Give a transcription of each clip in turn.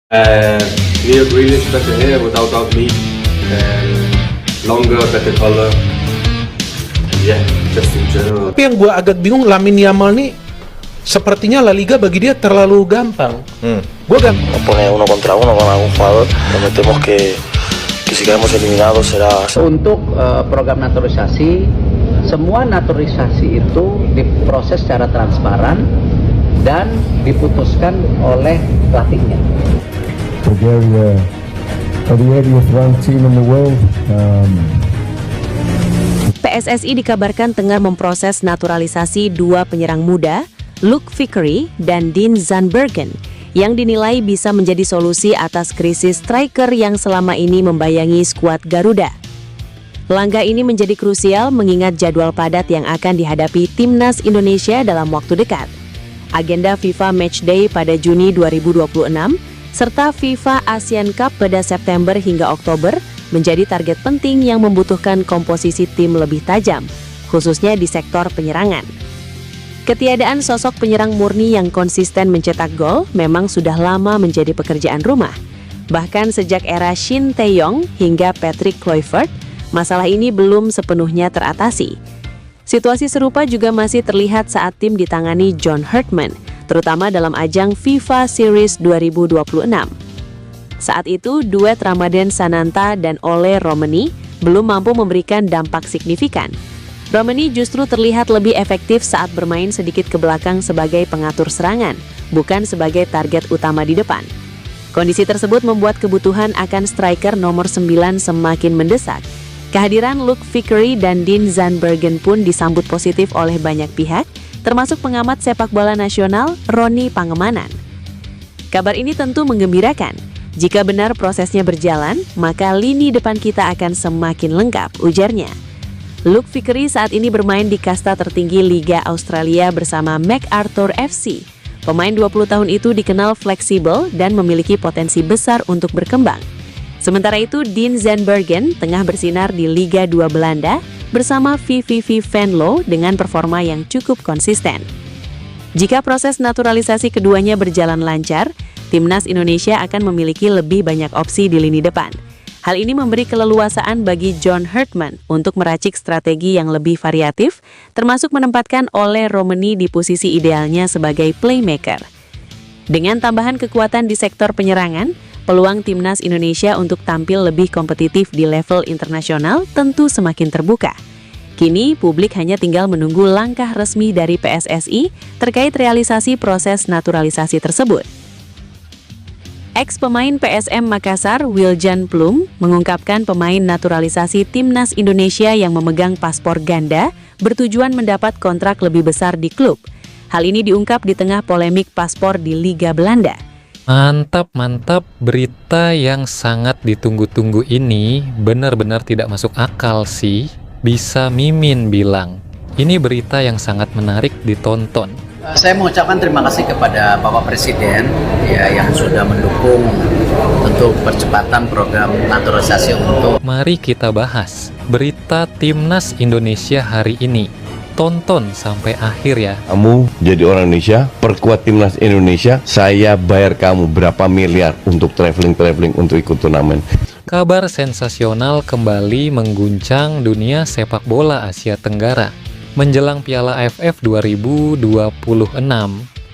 And Neil Grealish better hair without doubt me. And longer, better color. Yeah, just in general. Tapi yang gue agak bingung, Lamine Yamal nih sepertinya La Liga bagi dia terlalu gampang. Gue kan Pone uno contra uno con algún jugador, prometemos que si quedamos eliminados será. Untuk program naturalisasi, semua naturalisasi itu diproses secara transparan dan diputuskan oleh pelatihnya. Bulgaria are the 80th ranked team in the world. PSSI dikabarkan tengah memproses naturalisasi dua penyerang muda, Luke Vickery dan Dean Zandbergen, yang dinilai bisa menjadi solusi atas krisis striker yang selama ini membayangi skuad Garuda. Langkah ini menjadi krusial mengingat jadwal padat yang akan dihadapi Timnas Indonesia dalam waktu dekat. Agenda FIFA Matchday pada Juni 2026, serta FIFA Asian Cup pada September hingga Oktober menjadi target penting yang membutuhkan komposisi tim lebih tajam, khususnya di sektor penyerangan. Ketiadaan sosok penyerang murni yang konsisten mencetak gol memang sudah lama menjadi pekerjaan rumah. Bahkan sejak era Shin Tae-yong hingga Patrick Kluivert, masalah ini belum sepenuhnya teratasi. Situasi serupa juga masih terlihat saat tim ditangani John Herdman, terutama dalam ajang FIFA Series 2026. Saat itu, duet Ramadan Sananta dan Ole Romani belum mampu memberikan dampak signifikan. Romani justru terlihat lebih efektif saat bermain sedikit ke belakang sebagai pengatur serangan, bukan sebagai target utama di depan. Kondisi tersebut membuat kebutuhan akan striker nomor 9 semakin mendesak. Kehadiran Luke Vickery dan Dean Zandbergen pun disambut positif oleh banyak pihak, termasuk pengamat sepak bola nasional Roni Pangemanan. Kabar ini tentu menggembirakan. Jika benar prosesnya berjalan, maka lini depan kita akan semakin lengkap, ujarnya. Luke Vickery saat ini bermain di kasta tertinggi Liga Australia bersama MacArthur FC. Pemain 20 tahun itu dikenal fleksibel dan memiliki potensi besar untuk berkembang. Sementara itu, Dean Zandbergen tengah bersinar di Liga 2 Belanda bersama VVV Venlo dengan performa yang cukup konsisten. Jika proses naturalisasi keduanya berjalan lancar, Timnas Indonesia akan memiliki lebih banyak opsi di lini depan. Hal ini memberi keleluasaan bagi John Herdman untuk meracik strategi yang lebih variatif, termasuk menempatkan Ole Romani di posisi idealnya sebagai playmaker. Dengan tambahan kekuatan di sektor penyerangan, peluang Timnas Indonesia untuk tampil lebih kompetitif di level internasional tentu semakin terbuka. Kini, publik hanya tinggal menunggu langkah resmi dari PSSI terkait realisasi proses naturalisasi tersebut. Ex-pemain PSM Makassar, Wiljan Plum, mengungkapkan pemain naturalisasi Timnas Indonesia yang memegang paspor ganda bertujuan mendapat kontrak lebih besar di klub. Hal ini diungkap di tengah polemik paspor di Liga Belanda. Mantap, berita yang sangat ditunggu-tunggu ini benar-benar tidak masuk akal sih. Bisa Mimin bilang, ini berita yang sangat menarik ditonton. Saya mengucapkan terima kasih kepada Bapak Presiden ya, yang sudah mendukung untuk percepatan program naturalisasi untuk. Mari kita bahas berita Timnas Indonesia hari ini. Tonton sampai akhir ya. Kamu jadi orang Indonesia, perkuat Timnas Indonesia, saya bayar kamu berapa miliar untuk traveling untuk ikut turnamen. Kabar sensasional kembali mengguncang dunia sepak bola Asia Tenggara. Menjelang Piala AFF 2026,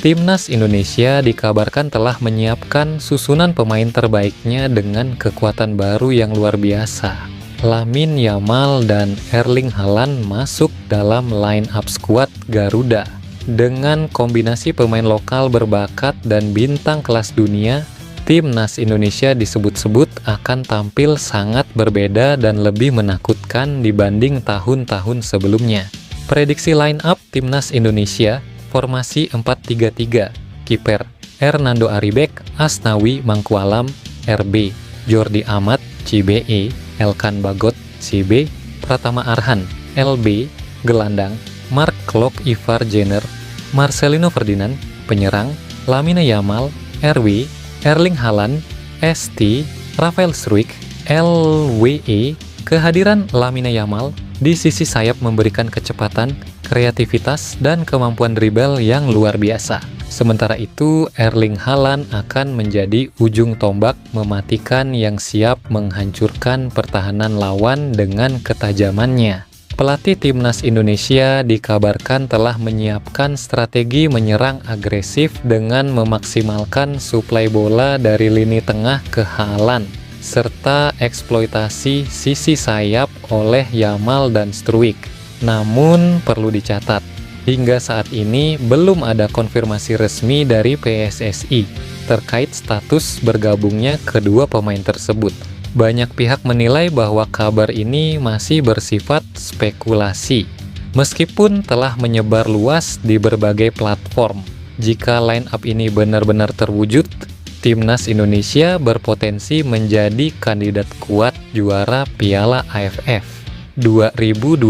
Timnas Indonesia dikabarkan telah menyiapkan susunan pemain terbaiknya dengan kekuatan baru yang luar biasa. Lamine Yamal dan Erling Haaland masuk dalam line-up skuad Garuda. Dengan kombinasi pemain lokal berbakat dan bintang kelas dunia, Timnas Indonesia disebut-sebut akan tampil sangat berbeda dan lebih menakutkan dibanding tahun-tahun sebelumnya. Prediksi line-up Timnas Indonesia, formasi 4-3-3, kiper Hernando Aribek, Asnawi Mangkualam, RB, Jordi Amat, CBE, Elkan Bagot, CB, Pratama Arhan, LB, gelandang, Mark Klok Ivar Jenner, Marcelino Ferdinand, penyerang, Lamine Yamal, RW, Erling Haaland, ST, Rafael Struijk, LWE. Kehadiran Lamine Yamal di sisi sayap memberikan kecepatan, kreativitas, dan kemampuan dribble yang luar biasa. Sementara itu, Erling Haaland akan menjadi ujung tombak mematikan yang siap menghancurkan pertahanan lawan dengan ketajamannya. Pelatih timnas Indonesia dikabarkan telah menyiapkan strategi menyerang agresif dengan memaksimalkan suplai bola dari lini tengah ke Haaland, serta eksploitasi sisi sayap oleh Yamal dan Struijk. Namun, perlu dicatat, hingga saat ini belum ada konfirmasi resmi dari PSSI terkait status bergabungnya kedua pemain tersebut. Banyak pihak menilai bahwa kabar ini masih bersifat spekulasi, meskipun telah menyebar luas di berbagai platform. Jika line up ini benar-benar terwujud, timnas Indonesia berpotensi menjadi kandidat kuat juara Piala AFF 2026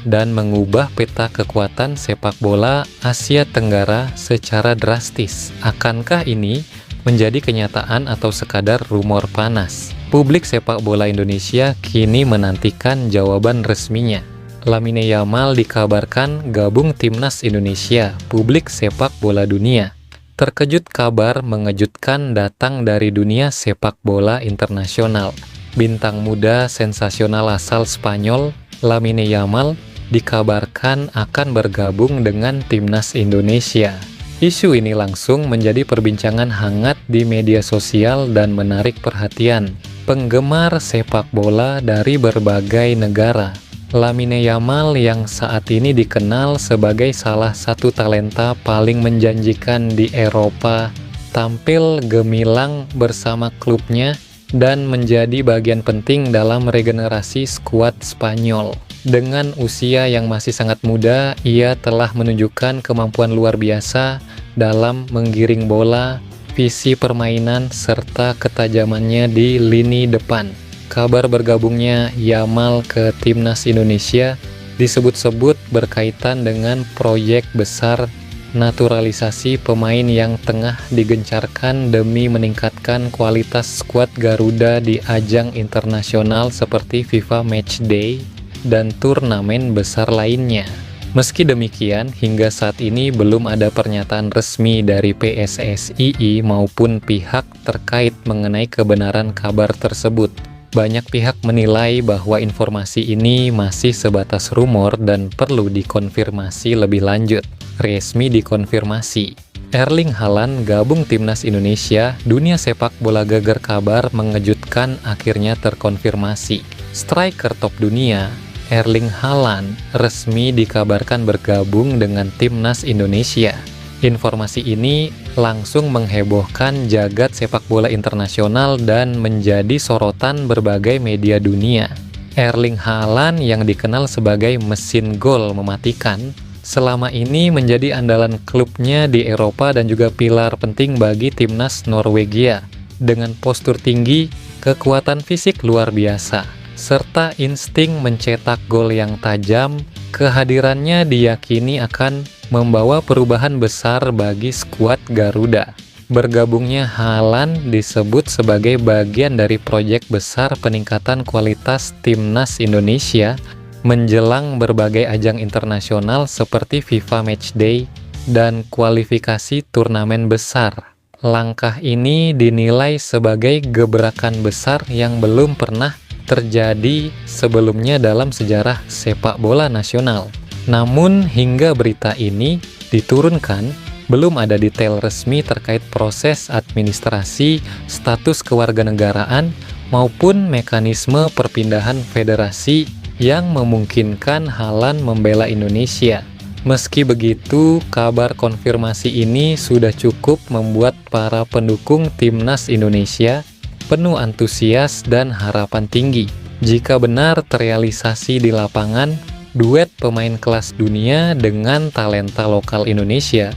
dan mengubah peta kekuatan sepak bola Asia Tenggara secara drastis. Akankah ini menjadi kenyataan atau sekadar rumor panas? Publik sepak bola Indonesia kini menantikan jawaban resminya. Lamine Yamal dikabarkan gabung timnas Indonesia. Publik sepak bola dunia terkejut, kabar mengejutkan datang dari dunia sepak bola internasional. Bintang muda sensasional asal Spanyol, Lamine Yamal, dikabarkan akan bergabung dengan timnas Indonesia. Isu ini langsung menjadi perbincangan hangat di media sosial dan menarik perhatian penggemar sepak bola dari berbagai negara. Lamine Yamal yang saat ini dikenal sebagai salah satu talenta paling menjanjikan di Eropa, tampil gemilang bersama klubnya dan menjadi bagian penting dalam regenerasi skuad Spanyol. Dengan usia yang masih sangat muda, ia telah menunjukkan kemampuan luar biasa dalam menggiring bola, visi permainan, serta ketajamannya di lini depan. Kabar bergabungnya Yamal ke timnas Indonesia disebut-sebut berkaitan dengan proyek besar naturalisasi pemain yang tengah digencarkan demi meningkatkan kualitas skuad Garuda di ajang internasional seperti FIFA Matchday dan turnamen besar lainnya. Meski demikian, hingga saat ini belum ada pernyataan resmi dari PSSI maupun pihak terkait mengenai kebenaran kabar tersebut. Banyak pihak menilai bahwa informasi ini masih sebatas rumor dan perlu dikonfirmasi lebih lanjut. Resmi dikonfirmasi, Erling Haaland gabung timnas Indonesia. Dunia sepak bola geger, kabar mengejutkan akhirnya terkonfirmasi. Striker top dunia Erling Haaland resmi dikabarkan bergabung dengan timnas Indonesia. Informasi ini langsung menghebohkan jagat sepak bola internasional dan menjadi sorotan berbagai media dunia. Erling Haaland yang dikenal sebagai mesin gol mematikan, selama ini menjadi andalan klubnya di Eropa dan juga pilar penting bagi timnas Norwegia. Dengan postur tinggi, kekuatan fisik luar biasa, serta insting mencetak gol yang tajam, kehadirannya diyakini akan membawa perubahan besar bagi skuad Garuda. Bergabungnya Haaland disebut sebagai bagian dari proyek besar peningkatan kualitas timnas Indonesia menjelang berbagai ajang internasional seperti FIFA Matchday dan kualifikasi turnamen besar. Langkah ini dinilai sebagai gebrakan besar yang belum pernah terjadi sebelumnya dalam sejarah sepak bola nasional. Namun hingga berita ini diturunkan, belum ada detail resmi terkait proses administrasi, status kewarganegaraan, maupun mekanisme perpindahan federasi yang memungkinkan Haaland membela Indonesia. Meski begitu, kabar konfirmasi ini sudah cukup membuat para pendukung timnas Indonesia penuh antusias dan harapan tinggi. Jika benar terrealisasi di lapangan, duet pemain kelas dunia dengan talenta lokal Indonesia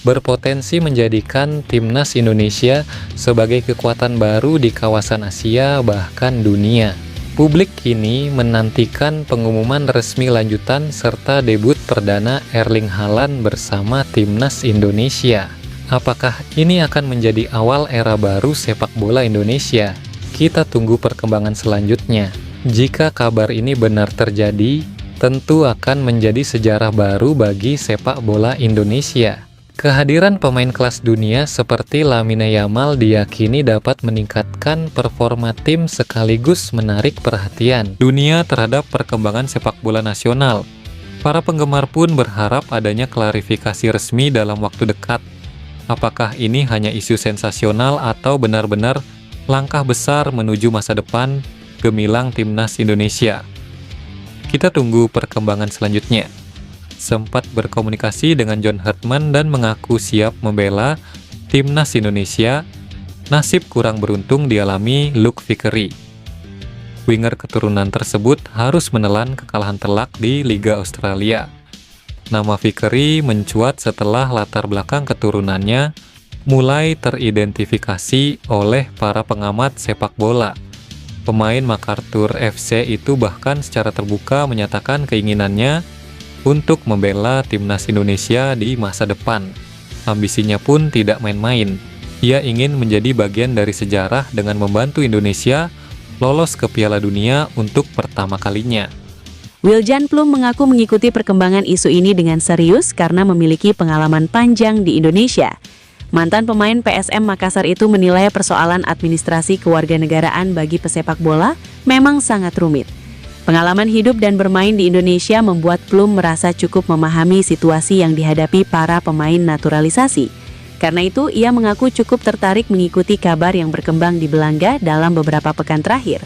berpotensi menjadikan timnas Indonesia sebagai kekuatan baru di kawasan Asia bahkan dunia. Publik kini menantikan pengumuman resmi lanjutan serta debut perdana Erling Haaland bersama timnas Indonesia. Apakah ini akan menjadi awal era baru sepak bola Indonesia? Kita tunggu perkembangan selanjutnya. Jika kabar ini benar terjadi, tentu akan menjadi sejarah baru bagi sepak bola Indonesia. Kehadiran pemain kelas dunia seperti Lamine Yamal diyakini dapat meningkatkan performa tim sekaligus menarik perhatian dunia terhadap perkembangan sepak bola nasional. Para penggemar pun berharap adanya klarifikasi resmi dalam waktu dekat. Apakah ini hanya isu sensasional atau benar-benar langkah besar menuju masa depan gemilang timnas Indonesia? Kita tunggu perkembangan selanjutnya. Sempat berkomunikasi dengan John Herdman dan mengaku siap membela timnas Indonesia. Nasib kurang beruntung dialami Luke Vickery. Winger keturunan tersebut harus menelan kekalahan telak di Liga Australia. Nama Vickery mencuat setelah latar belakang keturunannya mulai teridentifikasi oleh para pengamat sepak bola. Pemain MacArthur FC itu bahkan secara terbuka menyatakan keinginannya untuk membela timnas Indonesia di masa depan. Ambisinya pun tidak main-main. Ia ingin menjadi bagian dari sejarah dengan membantu Indonesia lolos ke Piala Dunia untuk pertama kalinya. Wiljan Plum mengaku mengikuti perkembangan isu ini dengan serius karena memiliki pengalaman panjang di Indonesia. Mantan pemain PSM Makassar itu menilai persoalan administrasi kewarganegaraan bagi pesepak bola memang sangat rumit. Pengalaman hidup dan bermain di Indonesia membuat Plum merasa cukup memahami situasi yang dihadapi para pemain naturalisasi. Karena itu, ia mengaku cukup tertarik mengikuti kabar yang berkembang di Belanga dalam beberapa pekan terakhir.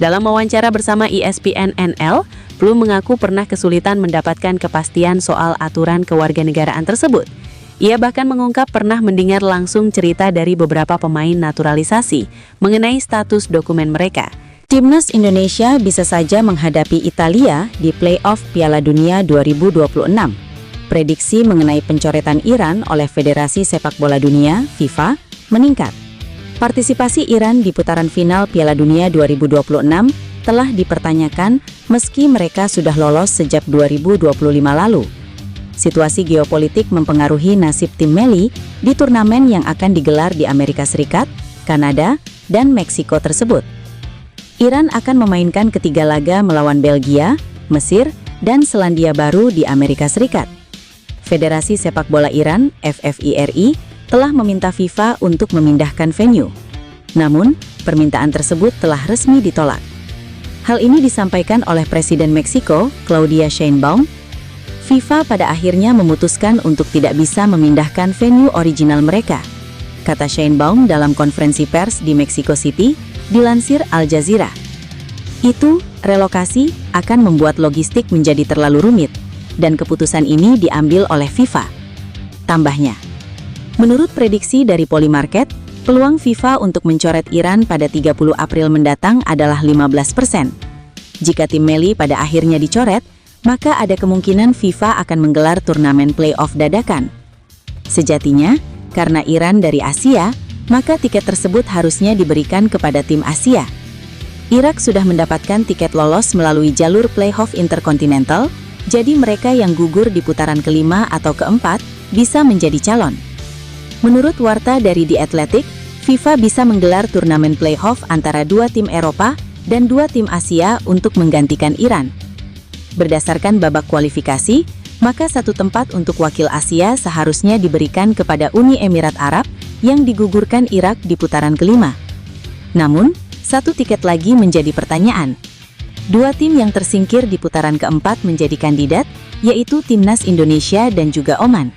Dalam wawancara bersama ESPN NL, Plum mengaku pernah kesulitan mendapatkan kepastian soal aturan kewarganegaraan tersebut. Ia bahkan mengungkap pernah mendengar langsung cerita dari beberapa pemain naturalisasi mengenai status dokumen mereka. Timnas Indonesia bisa saja menghadapi Italia di playoff Piala Dunia 2026. Prediksi mengenai pencoretan Iran oleh Federasi Sepak Bola Dunia (FIFA) meningkat. Partisipasi Iran di putaran final Piala Dunia 2026 telah dipertanyakan meski mereka sudah lolos sejak 2025 lalu. Situasi geopolitik mempengaruhi nasib tim Meli di turnamen yang akan digelar di Amerika Serikat, Kanada, dan Meksiko tersebut. Iran akan memainkan ketiga laga melawan Belgia, Mesir, dan Selandia Baru di Amerika Serikat. Federasi Sepak Bola Iran (FFIRI) telah meminta FIFA untuk memindahkan venue. Namun, permintaan tersebut telah resmi ditolak. Hal ini disampaikan oleh Presiden Meksiko, Claudia Sheinbaum. FIFA pada akhirnya memutuskan untuk tidak bisa memindahkan venue original mereka, kata Sheinbaum dalam konferensi pers di Mexico City, dilansir Al Jazeera. Itu, relokasi akan membuat logistik menjadi terlalu rumit, dan keputusan ini diambil oleh FIFA. Tambahnya, menurut prediksi dari Polymarket, peluang FIFA untuk mencoret Iran pada 30 April mendatang adalah 15%. Jika tim Meli pada akhirnya dicoret, maka ada kemungkinan FIFA akan menggelar turnamen playoff dadakan. Sejatinya, karena Iran dari Asia, maka tiket tersebut harusnya diberikan kepada tim Asia. Irak sudah mendapatkan tiket lolos melalui jalur playoff interkontinental, jadi mereka yang gugur di putaran kelima atau keempat bisa menjadi calon. Menurut warta dari The Athletic, FIFA bisa menggelar turnamen playoff antara dua tim Eropa dan dua tim Asia untuk menggantikan Iran. Berdasarkan babak kualifikasi, maka satu tempat untuk wakil Asia seharusnya diberikan kepada Uni Emirat Arab yang digugurkan Irak di putaran kelima. Namun, satu tiket lagi menjadi pertanyaan. Dua tim yang tersingkir di putaran keempat menjadi kandidat, yaitu Timnas Indonesia dan juga Oman.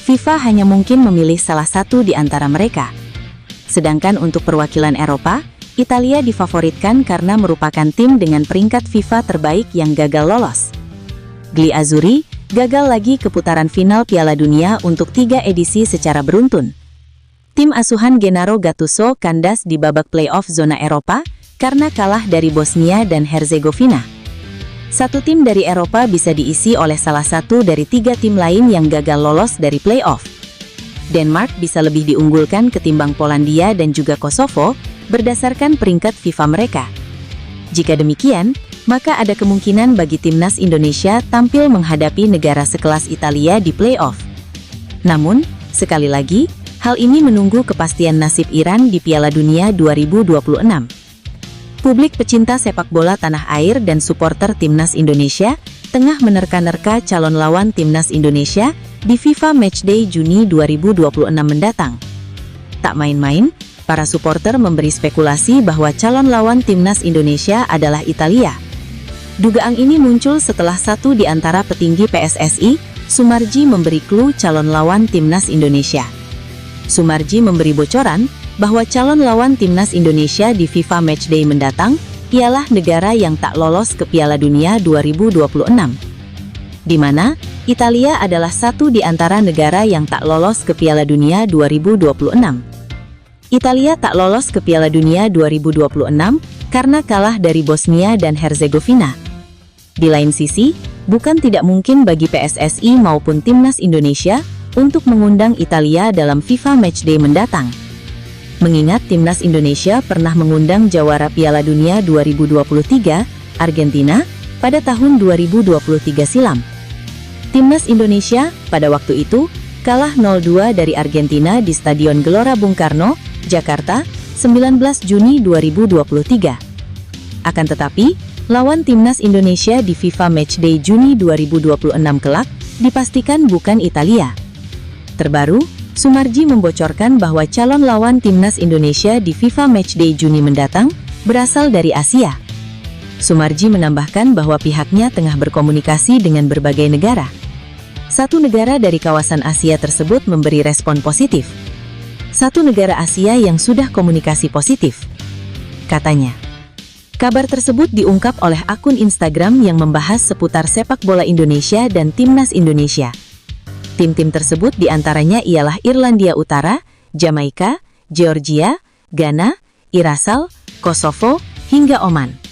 FIFA hanya mungkin memilih salah satu di antara mereka. Sedangkan untuk perwakilan Eropa, Italia difavoritkan karena merupakan tim dengan peringkat FIFA terbaik yang gagal lolos. Gli Azzurri gagal lagi ke putaran final Piala Dunia untuk 3 edisi secara beruntun. Tim asuhan Gennaro Gattuso kandas di babak playoff zona Eropa karena kalah dari Bosnia dan Herzegovina. Satu tim dari Eropa bisa diisi oleh salah satu dari 3 tim lain yang gagal lolos dari playoff. Denmark bisa lebih diunggulkan ketimbang Polandia dan juga Kosovo berdasarkan peringkat FIFA mereka. Jika demikian, maka ada kemungkinan bagi timnas Indonesia tampil menghadapi negara sekelas Italia di playoff. Namun, sekali lagi, hal ini menunggu kepastian nasib Iran di Piala Dunia 2026. Publik pecinta sepak bola tanah air dan supporter timnas Indonesia tengah menerka-nerka calon lawan timnas Indonesia di FIFA Matchday Juni 2026 mendatang. Tak main-main, para supporter memberi spekulasi bahwa calon lawan timnas Indonesia adalah Italia. Dugaan ini muncul setelah satu di antara petinggi PSSI, Sumarji, memberi clue calon lawan timnas Indonesia. Sumarji memberi bocoran bahwa calon lawan timnas Indonesia di FIFA Matchday mendatang ialah negara yang tak lolos ke Piala Dunia 2026, di mana Italia adalah satu di antara negara yang tak lolos ke Piala Dunia 2026. Italia tak lolos ke Piala Dunia 2026 karena kalah dari Bosnia dan Herzegovina. Di lain sisi, bukan tidak mungkin bagi PSSI maupun timnas Indonesia untuk mengundang Italia dalam FIFA Matchday mendatang. Mengingat timnas Indonesia pernah mengundang jawara Piala Dunia 2023, Argentina, pada tahun 2023 silam. Timnas Indonesia pada waktu itu kalah 0-2 dari Argentina di Stadion Gelora Bung Karno, Jakarta, 19 Juni 2023. Akan tetapi, lawan timnas Indonesia di FIFA Matchday Juni 2026 kelak dipastikan bukan Italia. Terbaru, Sumarji membocorkan bahwa calon lawan timnas Indonesia di FIFA Matchday Juni mendatang berasal dari Asia. Sumarji menambahkan bahwa pihaknya tengah berkomunikasi dengan berbagai negara. Satu negara dari kawasan Asia tersebut memberi respon positif. Satu negara Asia yang sudah komunikasi positif, katanya. Kabar tersebut diungkap oleh akun Instagram yang membahas seputar sepak bola Indonesia dan timnas Indonesia. Tim-tim tersebut diantaranya ialah Irlandia Utara, Jamaika, Georgia, Ghana, Irasal, Kosovo, hingga Oman.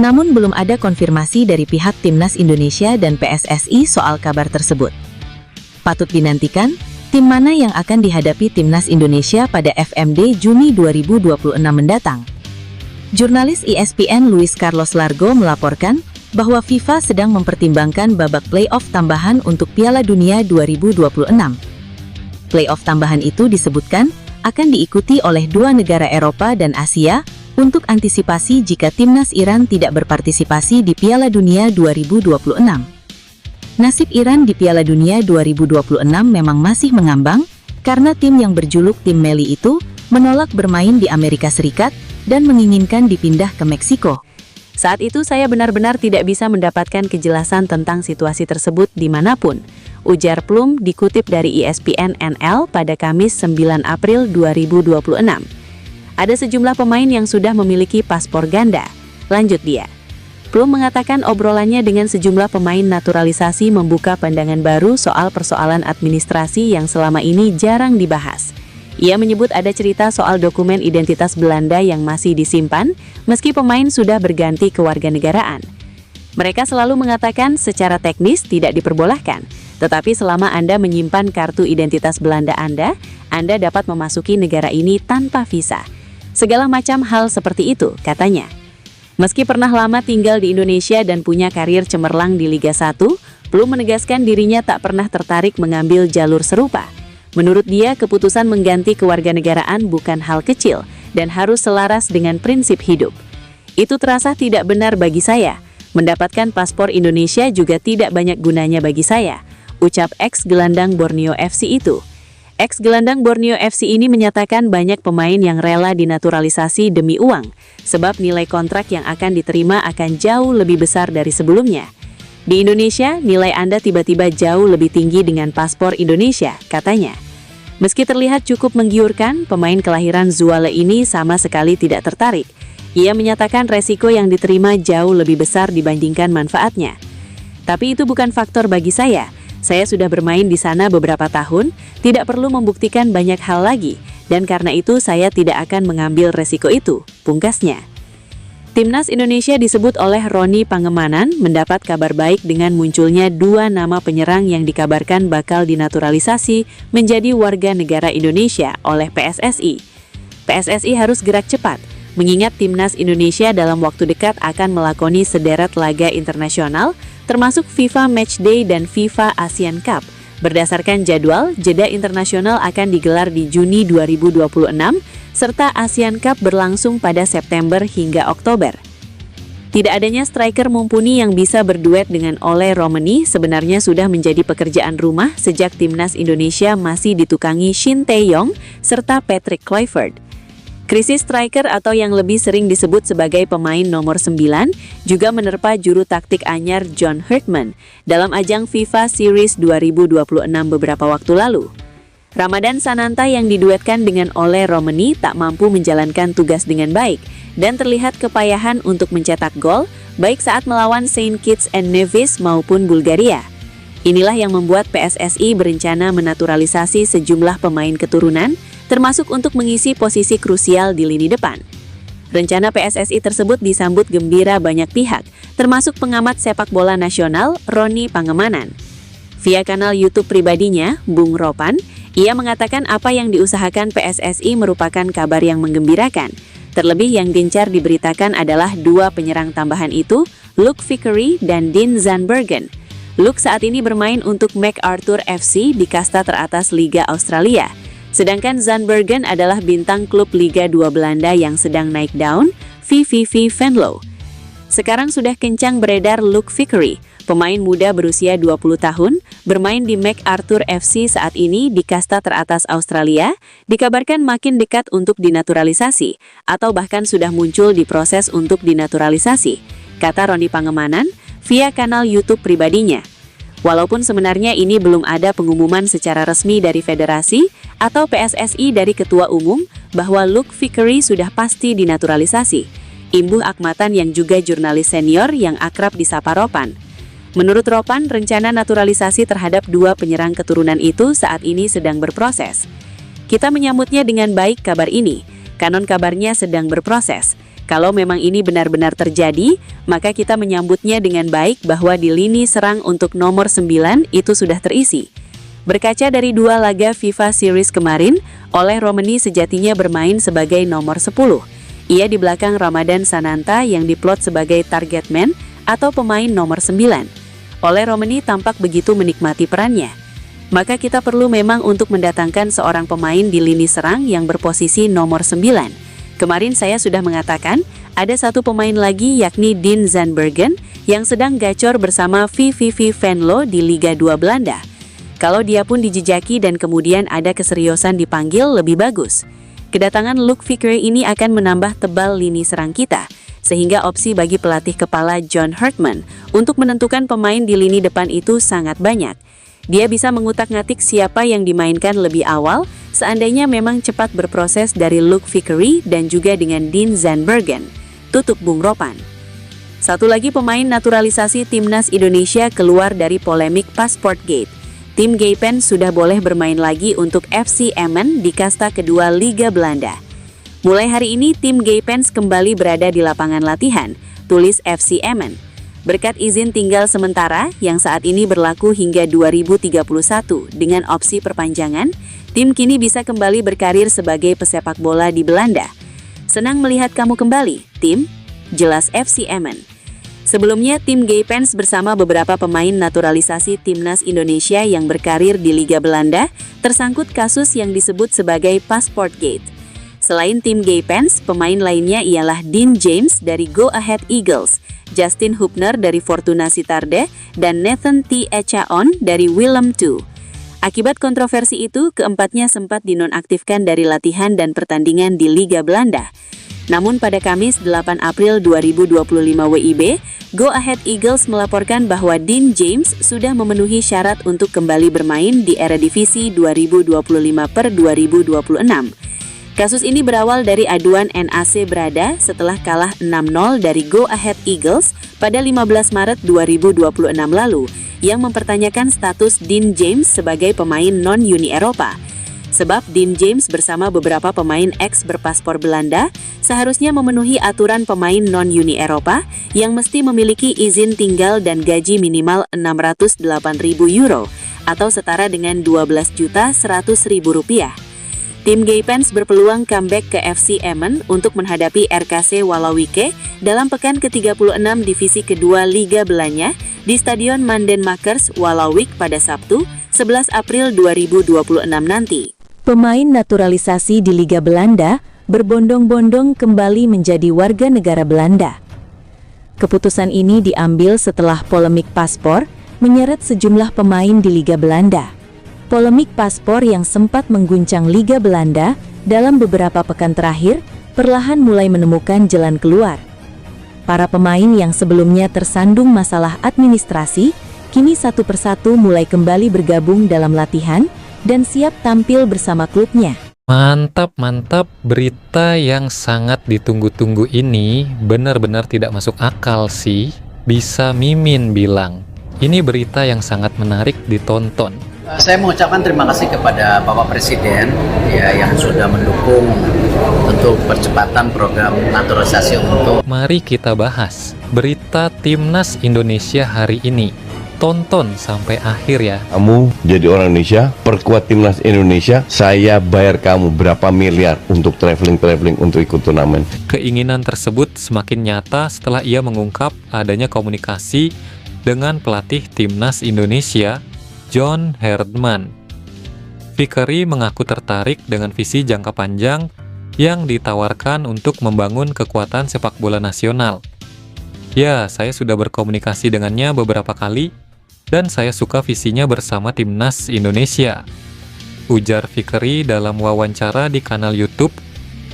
Namun belum ada konfirmasi dari pihak timnas Indonesia dan PSSI soal kabar tersebut. Patut dinantikan, tim mana yang akan dihadapi timnas Indonesia pada FMD Juni 2026 mendatang. Jurnalis ESPN Luis Carlos Largo melaporkan bahwa FIFA sedang mempertimbangkan babak playoff tambahan untuk Piala Dunia 2026. Playoff tambahan itu disebutkan akan diikuti oleh dua negara Eropa dan Asia untuk antisipasi jika timnas Iran tidak berpartisipasi di Piala Dunia 2026. Nasib Iran di Piala Dunia 2026 memang masih mengambang karena tim yang berjuluk Tim Meli itu menolak bermain di Amerika Serikat dan menginginkan dipindah ke Meksiko. Saat itu saya benar-benar tidak bisa mendapatkan kejelasan tentang situasi tersebut dimanapun, ujar Plum dikutip dari ESPN NL pada Kamis 9 April 2026. Ada sejumlah pemain yang sudah memiliki paspor ganda, lanjut dia. Plum mengatakan obrolannya dengan sejumlah pemain naturalisasi membuka pandangan baru soal persoalan administrasi yang selama ini jarang dibahas. Ia menyebut ada cerita soal dokumen identitas Belanda yang masih disimpan, meski pemain sudah berganti kewarganegaraan. Mereka selalu mengatakan secara teknis tidak diperbolehkan, tetapi selama Anda menyimpan kartu identitas Belanda Anda dapat memasuki negara ini tanpa visa. Segala macam hal seperti itu, katanya. Meski pernah lama tinggal di Indonesia dan punya karir cemerlang di Liga 1, Plum menegaskan dirinya tak pernah tertarik mengambil jalur serupa. Menurut dia, keputusan mengganti kewarganegaraan bukan hal kecil dan harus selaras dengan prinsip hidup. Itu terasa tidak benar bagi saya. Mendapatkan paspor Indonesia juga tidak banyak gunanya bagi saya, ucap ex-gelandang Borneo FC itu. Ex-gelandang Borneo FC ini menyatakan banyak pemain yang rela dinaturalisasi demi uang, sebab nilai kontrak yang akan diterima akan jauh lebih besar dari sebelumnya. Di Indonesia, nilai Anda tiba-tiba jauh lebih tinggi dengan paspor Indonesia, katanya. Meski terlihat cukup menggiurkan, pemain kelahiran Zwolle ini sama sekali tidak tertarik. Ia menyatakan resiko yang diterima jauh lebih besar dibandingkan manfaatnya. Tapi itu bukan faktor bagi saya. Saya sudah bermain di sana beberapa tahun, tidak perlu membuktikan banyak hal lagi, dan karena itu saya tidak akan mengambil resiko itu, pungkasnya. Timnas Indonesia disebut oleh Roni Pangemanan mendapat kabar baik dengan munculnya dua nama penyerang yang dikabarkan bakal dinaturalisasi menjadi warga negara Indonesia oleh PSSI. PSSI harus gerak cepat, mengingat Timnas Indonesia dalam waktu dekat akan melakoni sederet laga internasional, termasuk FIFA Matchday dan FIFA Asian Cup. Berdasarkan jadwal, jeda internasional akan digelar di Juni 2026, serta Asian Cup berlangsung pada September hingga Oktober. Tidak adanya striker mumpuni yang bisa berduet dengan Ole Romeni sebenarnya sudah menjadi pekerjaan rumah sejak timnas Indonesia masih ditukangi Shin Tae-yong serta Patrick Kluivert. Krisis striker atau yang lebih sering disebut sebagai pemain nomor 9 juga menerpa juru taktik anyar John Herdman dalam ajang FIFA Series 2026 beberapa waktu lalu. Ramadan Sananta yang diduetkan dengan Ole Romeni tak mampu menjalankan tugas dengan baik dan terlihat kepayahan untuk mencetak gol baik saat melawan Saint Kitts and Nevis maupun Bulgaria. Inilah yang membuat PSSI berencana menaturalisasi sejumlah pemain keturunan termasuk untuk mengisi posisi krusial di lini depan. Rencana PSSI tersebut disambut gembira banyak pihak, termasuk pengamat sepak bola nasional Roni Pangemanan. Via kanal YouTube pribadinya, Bung Ropan, ia mengatakan apa yang diusahakan PSSI merupakan kabar yang menggembirakan. Terlebih yang gencar diberitakan adalah dua penyerang tambahan itu, Luke Vickery dan Dean Zandbergen. Luke saat ini bermain untuk MacArthur FC di kasta teratas Liga Australia. Sedangkan Zandbergen adalah bintang klub Liga 2 Belanda yang sedang naik daun, VVV Venlo. Sekarang sudah kencang beredar Luke Vickery, pemain muda berusia 20 tahun, bermain di MacArthur FC saat ini di kasta teratas Australia, dikabarkan makin dekat untuk dinaturalisasi, atau bahkan sudah muncul di proses untuk dinaturalisasi, kata Roni Pangemanan via kanal YouTube pribadinya. Walaupun sebenarnya ini belum ada pengumuman secara resmi dari federasi atau PSSI dari ketua umum bahwa Luke Vickery sudah pasti dinaturalisasi, imbuh Akmatan yang juga jurnalis senior yang akrab disapa Ropan. Menurut Ropan, rencana naturalisasi terhadap dua penyerang keturunan itu saat ini sedang berproses. Kita menyambutnya dengan baik kabar ini, kanon kabarnya sedang berproses. Kalau memang ini benar-benar terjadi, maka kita menyambutnya dengan baik bahwa di lini serang untuk nomor 9 itu sudah terisi. Berkaca dari dua laga FIFA Series kemarin, Ole Romeni sejatinya bermain sebagai nomor 10. Ia di belakang Ramadan Sananta yang diplot sebagai target man atau pemain nomor 9. Ole Romeni tampak begitu menikmati perannya. Maka kita perlu memang untuk mendatangkan seorang pemain di lini serang yang berposisi nomor 9. Kemarin saya sudah mengatakan, ada satu pemain lagi yakni Dean Zandbergen yang sedang gacor bersama VVV Venlo di Liga 2 Belanda. Kalau dia pun dijejaki dan kemudian ada keseriusan dipanggil lebih bagus. Kedatangan Luke Vickery ini akan menambah tebal lini serang kita, sehingga opsi bagi pelatih kepala John Herdman untuk menentukan pemain di lini depan itu sangat banyak. Dia bisa mengutak-ngatik siapa yang dimainkan lebih awal, seandainya memang cepat berproses dari Luke Vickery dan juga dengan Dean Zandbergen, tutup Bung Ropan. Satu lagi pemain naturalisasi timnas Indonesia keluar dari polemik Passport Gate. Tim Gaypen sudah boleh bermain lagi untuk FC Emmen di kasta kedua Liga Belanda. Mulai hari ini tim Gaypens kembali berada di lapangan latihan, tulis FC Emmen. Berkat izin tinggal sementara yang saat ini berlaku hingga 2031 dengan opsi perpanjangan, tim kini bisa kembali berkarir sebagai pesepak bola di Belanda. Senang melihat kamu kembali, tim, jelas FC Emmen. Sebelumnya, tim Gaypens bersama beberapa pemain naturalisasi timnas Indonesia yang berkarir di Liga Belanda tersangkut kasus yang disebut sebagai Passport Gate. Selain tim Gaypens, pemain lainnya ialah Dean James dari Go Ahead Eagles, Justin Hubner dari Fortuna Sittard, dan Nathan T. Echaon dari Willem II. Akibat kontroversi itu, keempatnya sempat dinonaktifkan dari latihan dan pertandingan di Liga Belanda. Namun pada Kamis 8 April 2025 WIB, Go Ahead Eagles melaporkan bahwa Dean James sudah memenuhi syarat untuk kembali bermain di Eredivisie 2025/2026. Kasus ini berawal dari aduan NAC Brada setelah kalah 6-0 dari Go Ahead Eagles pada 15 Maret 2026 lalu yang mempertanyakan status Dean James sebagai pemain non-Uni Eropa. Sebab Dean James bersama beberapa pemain ex berpaspor Belanda seharusnya memenuhi aturan pemain non-Uni Eropa yang mesti memiliki izin tinggal dan gaji minimal 608.000 euro atau setara dengan 12.100.000 rupiah. Tim Gaypens berpeluang comeback ke FC Emmen untuk menghadapi RKC Waalwijk dalam pekan ke-36 divisi kedua Liga Belanda di Stadion Mandenmakers Waalwijk pada Sabtu, 11 April 2026 nanti. Pemain naturalisasi di Liga Belanda berbondong-bondong kembali menjadi warga negara Belanda. Keputusan ini diambil setelah polemik paspor menyeret sejumlah pemain di Liga Belanda. Polemik paspor yang sempat mengguncang Liga Belanda dalam beberapa pekan terakhir perlahan mulai menemukan jalan keluar. Para pemain yang sebelumnya tersandung masalah administrasi, kini satu persatu mulai kembali bergabung dalam latihan dan siap tampil bersama klubnya. Mantap, berita yang sangat ditunggu-tunggu ini benar-benar tidak masuk akal sih. Bisa Mimin bilang, ini berita yang sangat menarik ditonton. Saya mengucapkan terima kasih kepada Bapak Presiden ya, yang sudah mendukung untuk percepatan program naturalisasi untuk. Mari kita bahas berita Timnas Indonesia hari ini. Tonton sampai akhir ya. Kamu jadi orang Indonesia, perkuat timnas Indonesia, saya bayar kamu berapa miliar untuk traveling untuk ikut turnamen. Keinginan tersebut semakin nyata setelah ia mengungkap adanya komunikasi dengan pelatih Timnas Indonesia, John Herdman. Vickery mengaku tertarik dengan visi jangka panjang yang ditawarkan untuk membangun kekuatan sepak bola nasional. Ya, saya sudah berkomunikasi dengannya beberapa kali, dan saya suka visinya bersama Timnas Indonesia, ujar Vickery dalam wawancara di kanal YouTube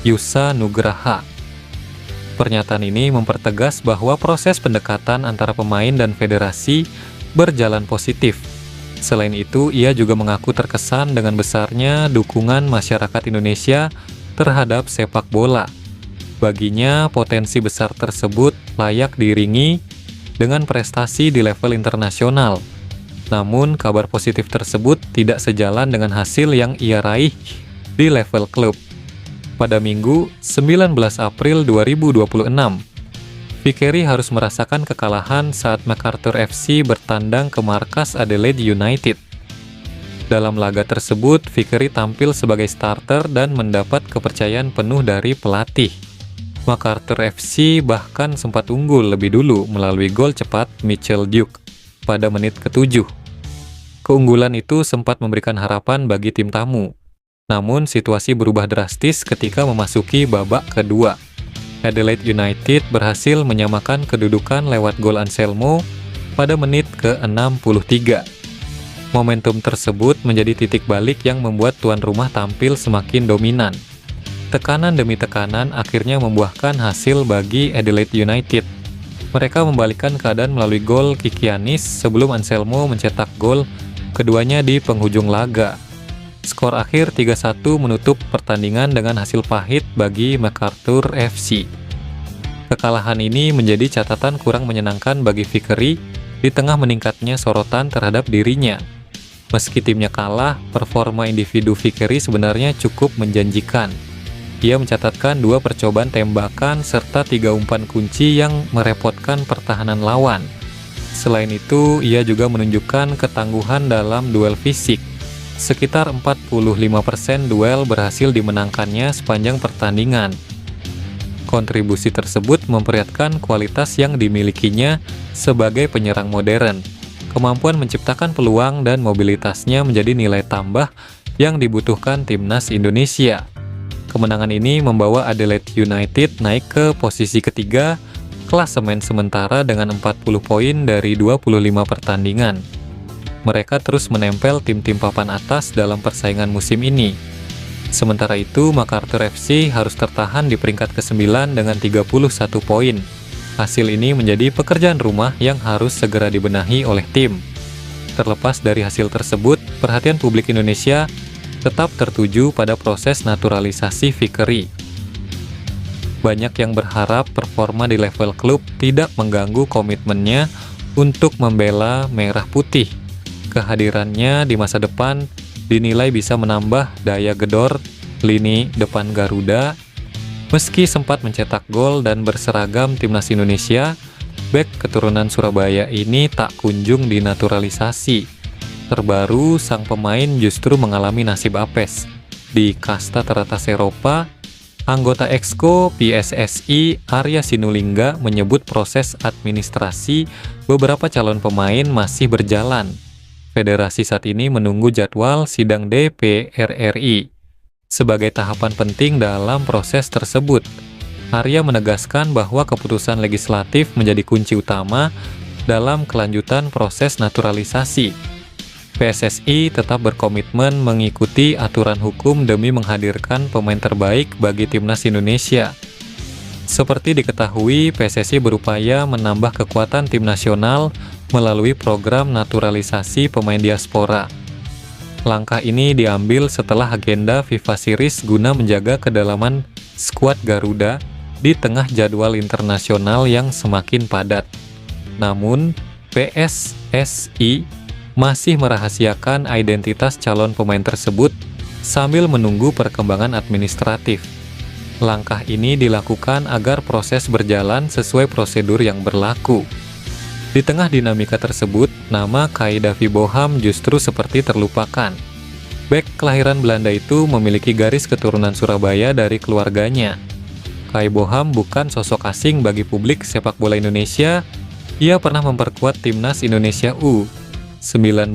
Yusa Nugraha. Pernyataan ini mempertegas bahwa proses pendekatan antara pemain dan federasi berjalan positif. Selain itu, ia juga mengaku terkesan dengan besarnya dukungan masyarakat Indonesia terhadap sepak bola. Baginya, potensi besar tersebut layak diiringi dengan prestasi di level internasional. Namun, kabar positif tersebut tidak sejalan dengan hasil yang ia raih di level klub. Pada Minggu, 19 April 2026, Vickery harus merasakan kekalahan saat MacArthur FC bertandang ke markas Adelaide United. Dalam laga tersebut, Vickery tampil sebagai starter dan mendapat kepercayaan penuh dari pelatih. MacArthur FC bahkan sempat unggul lebih dulu melalui gol cepat Mitchell Duke pada menit ke-7. Keunggulan itu sempat memberikan harapan bagi tim tamu. Namun situasi berubah drastis ketika memasuki babak kedua. Adelaide United berhasil menyamakan kedudukan lewat gol Anselmo pada menit ke-63. Momentum tersebut menjadi titik balik yang membuat tuan rumah tampil semakin dominan. Tekanan demi tekanan akhirnya membuahkan hasil bagi Adelaide United. Mereka membalikkan keadaan melalui gol Kikianis sebelum Anselmo mencetak gol keduanya di penghujung laga. Skor akhir 3-1 menutup pertandingan dengan hasil pahit bagi MacArthur FC. Kekalahan ini menjadi catatan kurang menyenangkan bagi Vickery di tengah meningkatnya sorotan terhadap dirinya. Meski timnya kalah, performa individu Vickery sebenarnya cukup menjanjikan. Ia mencatatkan 2 percobaan tembakan serta 3 umpan kunci yang merepotkan pertahanan lawan. Selain itu, ia juga menunjukkan ketangguhan dalam duel fisik. Sekitar 45% duel berhasil dimenangkannya sepanjang pertandingan. Kontribusi tersebut memperlihatkan kualitas yang dimilikinya sebagai penyerang modern. Kemampuan menciptakan peluang dan mobilitasnya menjadi nilai tambah yang dibutuhkan Timnas Indonesia. Kemenangan ini membawa Adelaide United naik ke posisi ketiga klasemen sementara dengan 40 poin dari 25 pertandingan. Mereka terus menempel tim-tim papan atas dalam persaingan musim ini. Sementara itu, MacArthur FC harus tertahan di peringkat ke-9 dengan 31 poin. Hasil ini menjadi pekerjaan rumah yang harus segera dibenahi oleh tim. Terlepas dari hasil tersebut, perhatian publik Indonesia tetap tertuju pada proses naturalisasi Vickery. Banyak yang berharap performa di level klub tidak mengganggu komitmennya untuk membela merah putih. Kehadirannya di masa depan dinilai bisa menambah daya gedor lini depan Garuda. Meski sempat mencetak gol dan berseragam Timnas Indonesia, bek keturunan Surabaya ini tak kunjung dinaturalisasi. Terbaru, sang pemain justru mengalami nasib apes. Di kasta teratas Eropa, anggota Exco PSSI Arya Sinulinga menyebut proses administrasi beberapa calon pemain masih berjalan. Federasi saat ini menunggu jadwal sidang DPR RI. Sebagai tahapan penting dalam proses tersebut, Arya menegaskan bahwa keputusan legislatif menjadi kunci utama dalam kelanjutan proses naturalisasi. PSSI tetap berkomitmen mengikuti aturan hukum demi menghadirkan pemain terbaik bagi timnas Indonesia. Seperti diketahui, PSSI berupaya menambah kekuatan tim nasional melalui program naturalisasi pemain diaspora. Langkah ini diambil setelah agenda FIFA Series guna menjaga kedalaman skuad Garuda di tengah jadwal internasional yang semakin padat. Namun, PSSI masih merahasiakan identitas calon pemain tersebut sambil menunggu perkembangan administratif. Langkah ini dilakukan agar proses berjalan sesuai prosedur yang berlaku. Di tengah dinamika tersebut, nama Kai Davy Boham justru seperti terlupakan. Bek kelahiran Belanda itu memiliki garis keturunan Surabaya dari keluarganya. Kai Boham bukan sosok asing bagi publik sepak bola Indonesia. Ia pernah memperkuat timnas Indonesia U19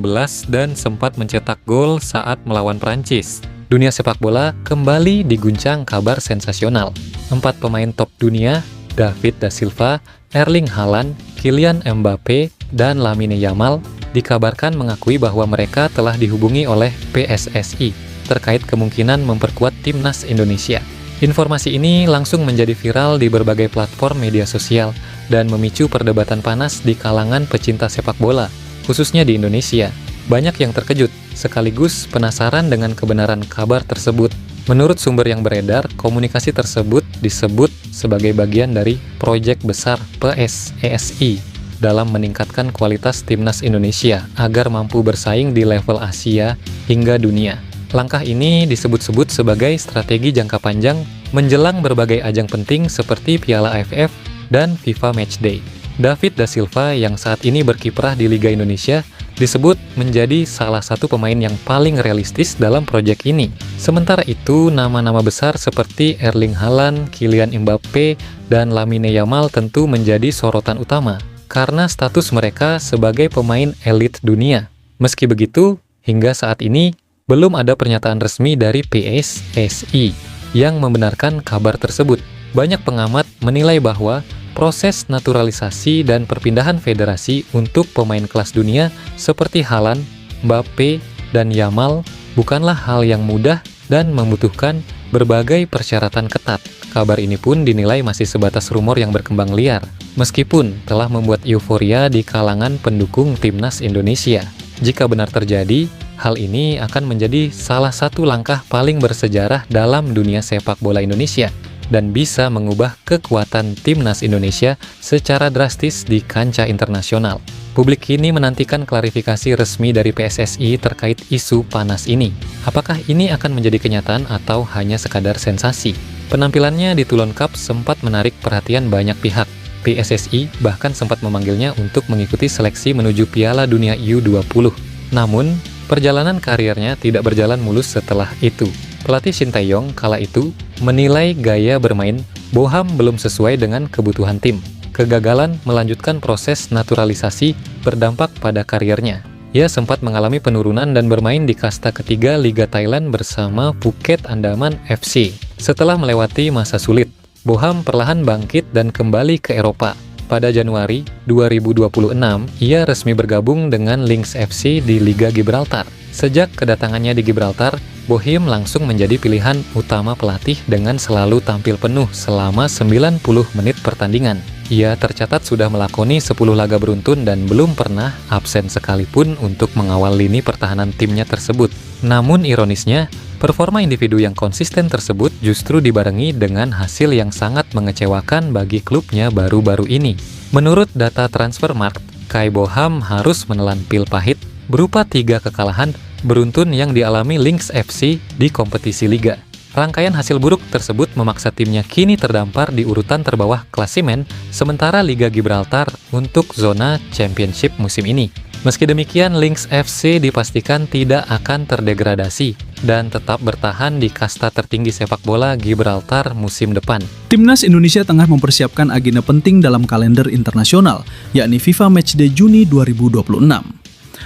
dan sempat mencetak gol saat melawan Prancis. Dunia sepak bola kembali diguncang kabar sensasional. 4 pemain top dunia, David da Silva, Erling Haaland, Kylian Mbappe, dan Lamine Yamal, dikabarkan mengakui bahwa mereka telah dihubungi oleh PSSI terkait kemungkinan memperkuat timnas Indonesia. Informasi ini langsung menjadi viral di berbagai platform media sosial dan memicu perdebatan panas di kalangan pecinta sepak bola, khususnya di Indonesia. Banyak yang terkejut, sekaligus penasaran dengan kebenaran kabar tersebut. Menurut sumber yang beredar, komunikasi tersebut disebut sebagai bagian dari proyek besar PSSI dalam meningkatkan kualitas timnas Indonesia agar mampu bersaing di level Asia hingga dunia. Langkah ini disebut-sebut sebagai strategi jangka panjang menjelang berbagai ajang penting seperti Piala AFF dan FIFA Matchday. David da Silva yang saat ini berkiprah di Liga Indonesia disebut menjadi salah satu pemain yang paling realistis dalam proyek ini. Sementara itu, nama-nama besar seperti Erling Haaland, Kylian Mbappe, dan Lamine Yamal tentu menjadi sorotan utama karena status mereka sebagai pemain elit dunia. Meski begitu, hingga saat ini belum ada pernyataan resmi dari PSSI yang membenarkan kabar tersebut. Banyak pengamat menilai bahwa proses naturalisasi dan perpindahan federasi untuk pemain kelas dunia seperti Haaland, Mbappe, dan Yamal bukanlah hal yang mudah dan membutuhkan berbagai persyaratan ketat. Kabar ini pun dinilai masih sebatas rumor yang berkembang liar, meskipun telah membuat euforia di kalangan pendukung timnas Indonesia. Jika benar terjadi, hal ini akan menjadi salah satu langkah paling bersejarah dalam dunia sepak bola Indonesia dan bisa mengubah kekuatan timnas Indonesia secara drastis di kancah internasional. Publik kini menantikan klarifikasi resmi dari PSSI terkait isu panas ini. Apakah ini akan menjadi kenyataan atau hanya sekadar sensasi? Penampilannya di Toulon Cup sempat menarik perhatian banyak pihak. PSSI bahkan sempat memanggilnya untuk mengikuti seleksi menuju Piala Dunia U20. Namun, perjalanan karirnya tidak berjalan mulus setelah itu. Pelatih Shin Tae-yong kala itu menilai gaya bermain Boham belum sesuai dengan kebutuhan tim. Kegagalan melanjutkan proses naturalisasi berdampak pada karirnya. Ia sempat mengalami penurunan dan bermain di kasta ketiga Liga Thailand bersama Phuket Andaman FC. Setelah melewati masa sulit, Boham perlahan bangkit dan kembali ke Eropa. Pada Januari 2026, ia resmi bergabung dengan Lynx FC di Liga Gibraltar. Sejak kedatangannya di Gibraltar, Bohim langsung menjadi pilihan utama pelatih dengan selalu tampil penuh selama 90 menit pertandingan. Ia tercatat sudah melakoni 10 laga beruntun dan belum pernah absen sekalipun untuk mengawal lini pertahanan timnya tersebut. Namun ironisnya, performa individu yang konsisten tersebut justru dibarengi dengan hasil yang sangat mengecewakan bagi klubnya baru-baru ini. Menurut data Transfermarkt, Kai Boham harus menelan pil pahit berupa 3 kekalahan beruntun yang dialami Lynx FC di kompetisi liga. Rangkaian hasil buruk tersebut memaksa timnya kini terdampar di urutan terbawah klasemen, sementara Liga Gibraltar untuk zona Championship musim ini. Meski demikian, Lynx FC dipastikan tidak akan terdegradasi dan tetap bertahan di kasta tertinggi sepak bola Gibraltar musim depan. Timnas Indonesia tengah mempersiapkan agenda penting dalam kalender internasional, yakni FIFA Matchday Juni 2026.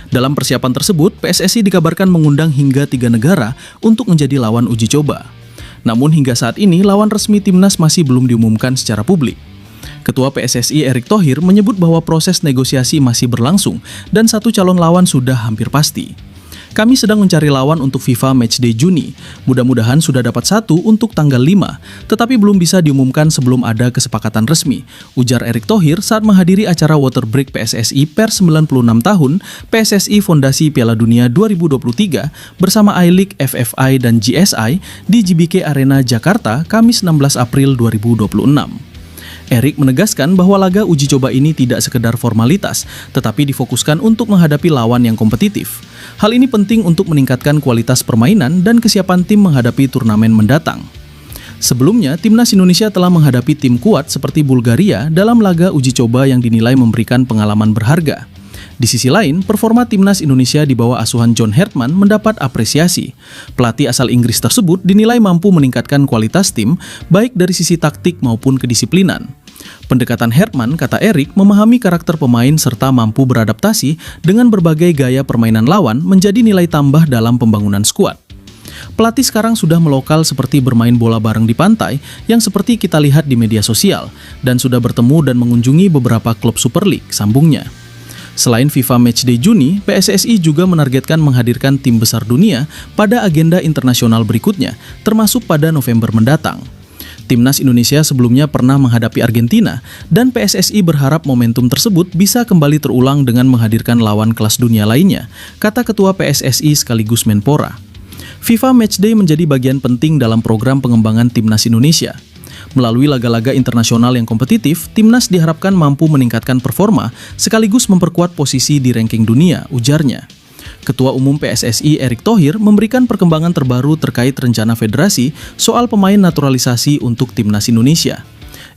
Dalam persiapan tersebut, PSSI dikabarkan mengundang hingga 3 negara untuk menjadi lawan uji coba. Namun hingga saat ini lawan resmi timnas masih belum diumumkan secara publik. Ketua PSSI Erick Thohir menyebut bahwa proses negosiasi masih berlangsung dan satu calon lawan sudah hampir pasti. Kami sedang mencari lawan untuk FIFA Matchday Juni. Mudah-mudahan sudah dapat satu untuk tanggal 5, tetapi belum bisa diumumkan sebelum ada kesepakatan resmi, ujar Erick Thohir saat menghadiri acara Water Break PSSI per 96 tahun PSSI Fondasi Piala Dunia 2023 bersama I-League, FFI, dan GSI di GBK Arena Jakarta, Kamis 16 April 2026. Erick menegaskan bahwa laga uji coba ini tidak sekedar formalitas, tetapi difokuskan untuk menghadapi lawan yang kompetitif. Hal ini penting untuk meningkatkan kualitas permainan dan kesiapan tim menghadapi turnamen mendatang. Sebelumnya, Timnas Indonesia telah menghadapi tim kuat seperti Bulgaria dalam laga uji coba yang dinilai memberikan pengalaman berharga. Di sisi lain, performa Timnas Indonesia di bawah asuhan John Hartman mendapat apresiasi. Pelatih asal Inggris tersebut dinilai mampu meningkatkan kualitas tim, baik dari sisi taktik maupun kedisiplinan. Pendekatan Hartman, kata Erick, memahami karakter pemain serta mampu beradaptasi dengan berbagai gaya permainan lawan menjadi nilai tambah dalam pembangunan skuad. Pelatih sekarang sudah melokal seperti bermain bola bareng di pantai yang seperti kita lihat di media sosial dan sudah bertemu dan mengunjungi beberapa klub Super League, sambungnya. Selain FIFA Matchday Juni, PSSI juga menargetkan menghadirkan tim besar dunia pada agenda internasional berikutnya, termasuk pada November mendatang. Timnas Indonesia sebelumnya pernah menghadapi Argentina, dan PSSI berharap momentum tersebut bisa kembali terulang dengan menghadirkan lawan kelas dunia lainnya, kata Ketua PSSI sekaligus Menpora. FIFA Matchday menjadi bagian penting dalam program pengembangan Timnas Indonesia. Melalui laga-laga internasional yang kompetitif, Timnas diharapkan mampu meningkatkan performa sekaligus memperkuat posisi di ranking dunia, ujarnya. Ketua Umum PSSI Erick Thohir memberikan perkembangan terbaru terkait rencana federasi soal pemain naturalisasi untuk Timnas Indonesia.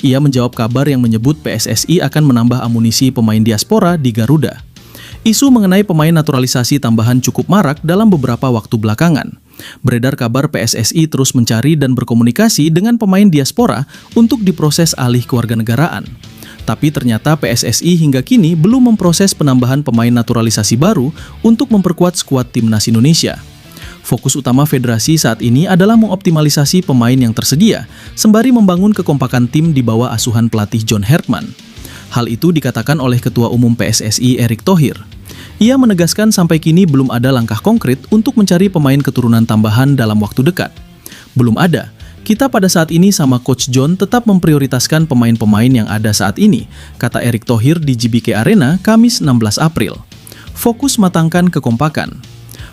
Ia menjawab kabar yang menyebut PSSI akan menambah amunisi pemain diaspora di Garuda. Isu mengenai pemain naturalisasi tambahan cukup marak dalam beberapa waktu belakangan. Beredar kabar PSSI terus mencari dan berkomunikasi dengan pemain diaspora untuk diproses alih kewarganegaraan. Tapi ternyata PSSI hingga kini belum memproses penambahan pemain naturalisasi baru untuk memperkuat skuad Timnas Indonesia. Fokus utama federasi saat ini adalah mengoptimalisasi pemain yang tersedia, sembari membangun kekompakan tim di bawah asuhan pelatih John Hartman. Hal itu dikatakan oleh Ketua Umum PSSI Erick Thohir. Ia menegaskan sampai kini belum ada langkah konkret untuk mencari pemain keturunan tambahan dalam waktu dekat. Belum ada. Kita pada saat ini sama Coach John tetap memprioritaskan pemain-pemain yang ada saat ini, kata Erick Thohir di GBK Arena, Kamis 16 April. Fokus matangkan kekompakan.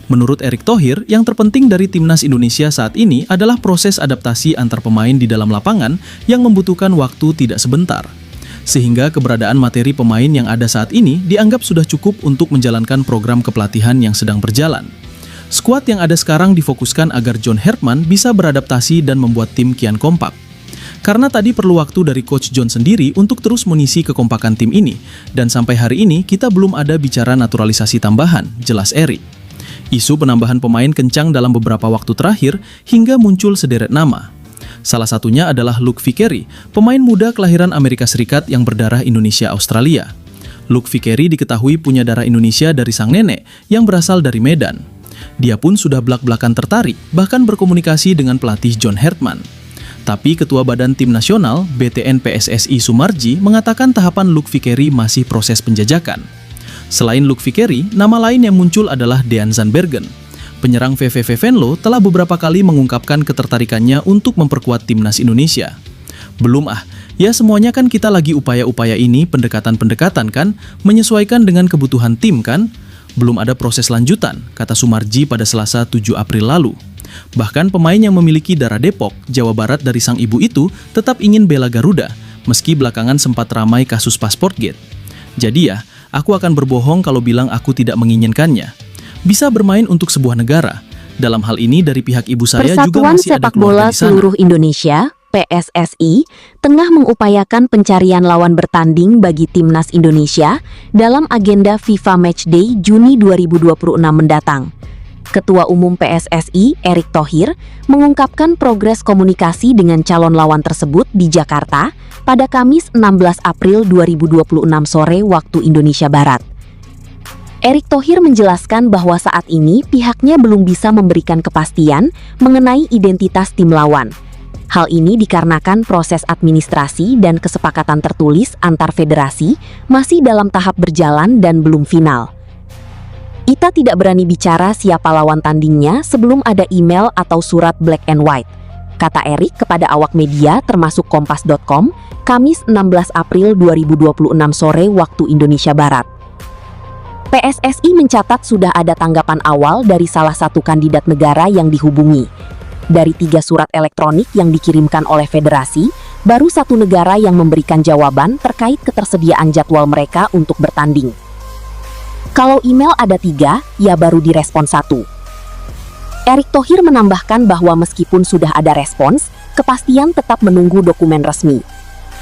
Menurut Erick Thohir, yang terpenting dari Timnas Indonesia saat ini adalah proses adaptasi antar pemain di dalam lapangan yang membutuhkan waktu tidak sebentar. Sehingga keberadaan materi pemain yang ada saat ini dianggap sudah cukup untuk menjalankan program kepelatihan yang sedang berjalan. Skuad yang ada sekarang difokuskan agar John Hartman bisa beradaptasi dan membuat tim kian kompak. Karena tadi perlu waktu dari Coach John sendiri untuk terus mengisi kekompakan tim ini, dan sampai hari ini kita belum ada bicara naturalisasi tambahan, jelas Erick. Isu penambahan pemain kencang dalam beberapa waktu terakhir hingga muncul sederet nama. Salah satunya adalah Luke Vickery, pemain muda kelahiran Amerika Serikat yang berdarah Indonesia-Australia. Luke Vickery diketahui punya darah Indonesia dari sang nenek yang berasal dari Medan. Dia pun sudah belak-belakan tertarik, bahkan berkomunikasi dengan pelatih John Hartman. Tapi Ketua Badan Tim Nasional, BTN PSSI Sumarji, mengatakan tahapan Luke Vickery masih proses penjajakan. Selain Luke Vickery, nama lain yang muncul adalah Dean Zandbergen. Penyerang VVV Venlo telah beberapa kali mengungkapkan ketertarikannya untuk memperkuat Timnas Indonesia. Belum ya semuanya kan kita lagi upaya-upaya ini, pendekatan-pendekatan kan, menyesuaikan dengan kebutuhan tim kan? Belum ada proses lanjutan, kata Sumarji pada Selasa 7 April lalu. Bahkan pemain yang memiliki darah Depok, Jawa Barat dari sang ibu itu tetap ingin bela Garuda, meski belakangan sempat ramai kasus Passportgate. Jadi ya, aku akan berbohong kalau bilang aku tidak menginginkannya. Bisa bermain untuk sebuah negara. Dalam hal ini dari pihak ibu saya juga masih ada keluarga di sana. Persatuan Sepak Bola Seluruh Indonesia, PSSI, tengah mengupayakan pencarian lawan bertanding bagi Timnas Indonesia dalam agenda FIFA Matchday Juni 2026 mendatang. Ketua Umum PSSI, Erick Thohir, mengungkapkan progres komunikasi dengan calon lawan tersebut di Jakarta pada Kamis 16 April 2026 sore waktu Indonesia Barat. Erick Thohir menjelaskan bahwa saat ini pihaknya belum bisa memberikan kepastian mengenai identitas tim lawan. Hal ini dikarenakan proses administrasi dan kesepakatan tertulis antar federasi masih dalam tahap berjalan dan belum final. Ita tidak berani bicara siapa lawan tandingnya sebelum ada email atau surat black and white, kata Erick kepada awak media termasuk Kompas.com, Kamis 16 April 2026 sore waktu Indonesia Barat. PSSI mencatat sudah ada tanggapan awal dari salah satu kandidat negara yang dihubungi. Dari 3 surat elektronik yang dikirimkan oleh federasi, baru 1 negara yang memberikan jawaban terkait ketersediaan jadwal mereka untuk bertanding. Kalau email ada 3, ya baru direspon 1. Erick Thohir menambahkan bahwa meskipun sudah ada respons, kepastian tetap menunggu dokumen resmi.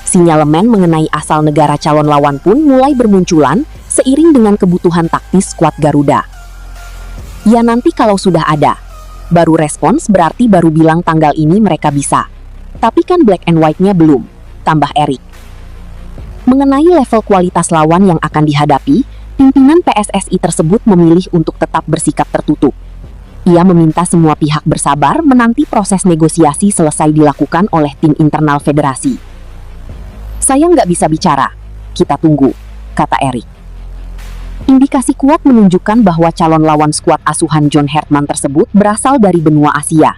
Sinyalemen mengenai asal negara calon lawan pun mulai bermunculan seiring dengan kebutuhan taktis skuad Garuda. Ya nanti kalau sudah ada. Baru respons berarti baru bilang tanggal ini mereka bisa. Tapi kan black and white-nya belum, tambah Erick. Mengenai level kualitas lawan yang akan dihadapi, pimpinan PSSI tersebut memilih untuk tetap bersikap tertutup. Ia meminta semua pihak bersabar menanti proses negosiasi selesai dilakukan oleh tim internal federasi. Saya nggak bisa bicara, kita tunggu, kata Erick. Indikasi kuat menunjukkan bahwa calon lawan skuad asuhan John Hartman tersebut berasal dari benua Asia.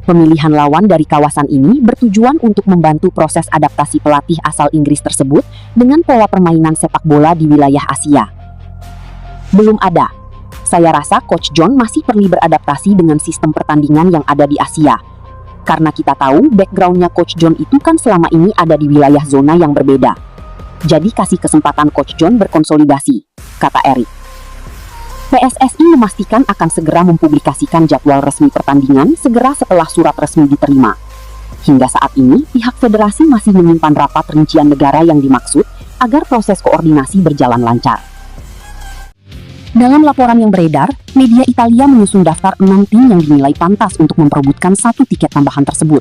Pemilihan lawan dari kawasan ini bertujuan untuk membantu proses adaptasi pelatih asal Inggris tersebut dengan pola permainan sepak bola di wilayah Asia. Belum ada. Saya rasa Coach John masih perlu beradaptasi dengan sistem pertandingan yang ada di Asia. Karena kita tahu backgroundnya Coach John itu kan selama ini ada di wilayah zona yang berbeda. Jadi kasih kesempatan Coach John berkonsolidasi, kata Erick. PSSI memastikan akan segera mempublikasikan jadwal resmi pertandingan segera setelah surat resmi diterima. Hingga saat ini, pihak federasi masih menyimpan rapat rincian negara yang dimaksud agar proses koordinasi berjalan lancar. Dalam laporan yang beredar, media Italia menyusun daftar 6 tim yang dinilai pantas untuk memperebutkan 1 tiket tambahan tersebut.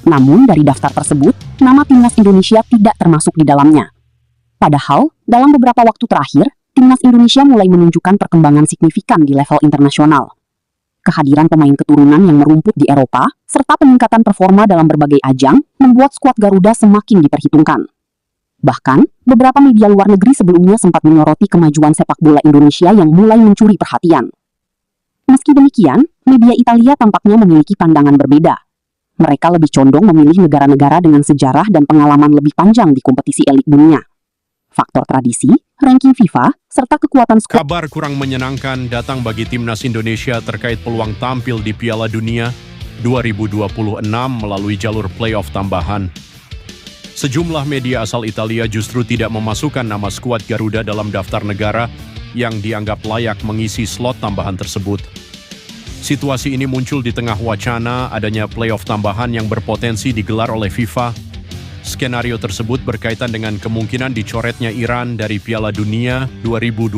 Namun dari daftar tersebut, nama timnas Indonesia tidak termasuk di dalamnya. Padahal, dalam beberapa waktu terakhir, timnas Indonesia mulai menunjukkan perkembangan signifikan di level internasional. Kehadiran pemain keturunan yang merumput di Eropa, serta peningkatan performa dalam berbagai ajang, membuat skuad Garuda semakin diperhitungkan. Bahkan, beberapa media luar negeri sebelumnya sempat menyoroti kemajuan sepak bola Indonesia yang mulai mencuri perhatian. Meski demikian, media Italia tampaknya memiliki pandangan berbeda. Mereka lebih condong memilih negara-negara dengan sejarah dan pengalaman lebih panjang di kompetisi elit dunia. Faktor tradisi, ranking FIFA, serta kekuatan skuad. Kabar kurang menyenangkan datang bagi timnas Indonesia terkait peluang tampil di Piala Dunia 2026 melalui jalur playoff tambahan. Sejumlah media asal Italia justru tidak memasukkan nama skuad Garuda dalam daftar negara yang dianggap layak mengisi slot tambahan tersebut. Situasi ini muncul di tengah wacana adanya playoff tambahan yang berpotensi digelar oleh FIFA. Skenario tersebut berkaitan dengan kemungkinan dicoretnya Iran dari Piala Dunia 2026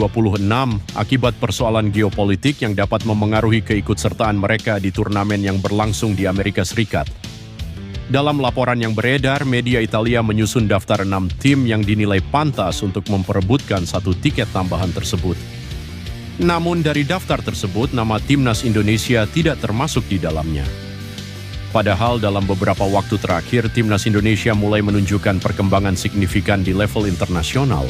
akibat persoalan geopolitik yang dapat memengaruhi keikutsertaan mereka di turnamen yang berlangsung di Amerika Serikat. Dalam laporan yang beredar, media Italia menyusun daftar 6 tim yang dinilai pantas untuk memperebutkan 1 tiket tambahan tersebut. Namun dari daftar tersebut, nama timnas Indonesia tidak termasuk di dalamnya. Padahal dalam beberapa waktu terakhir, timnas Indonesia mulai menunjukkan perkembangan signifikan di level internasional.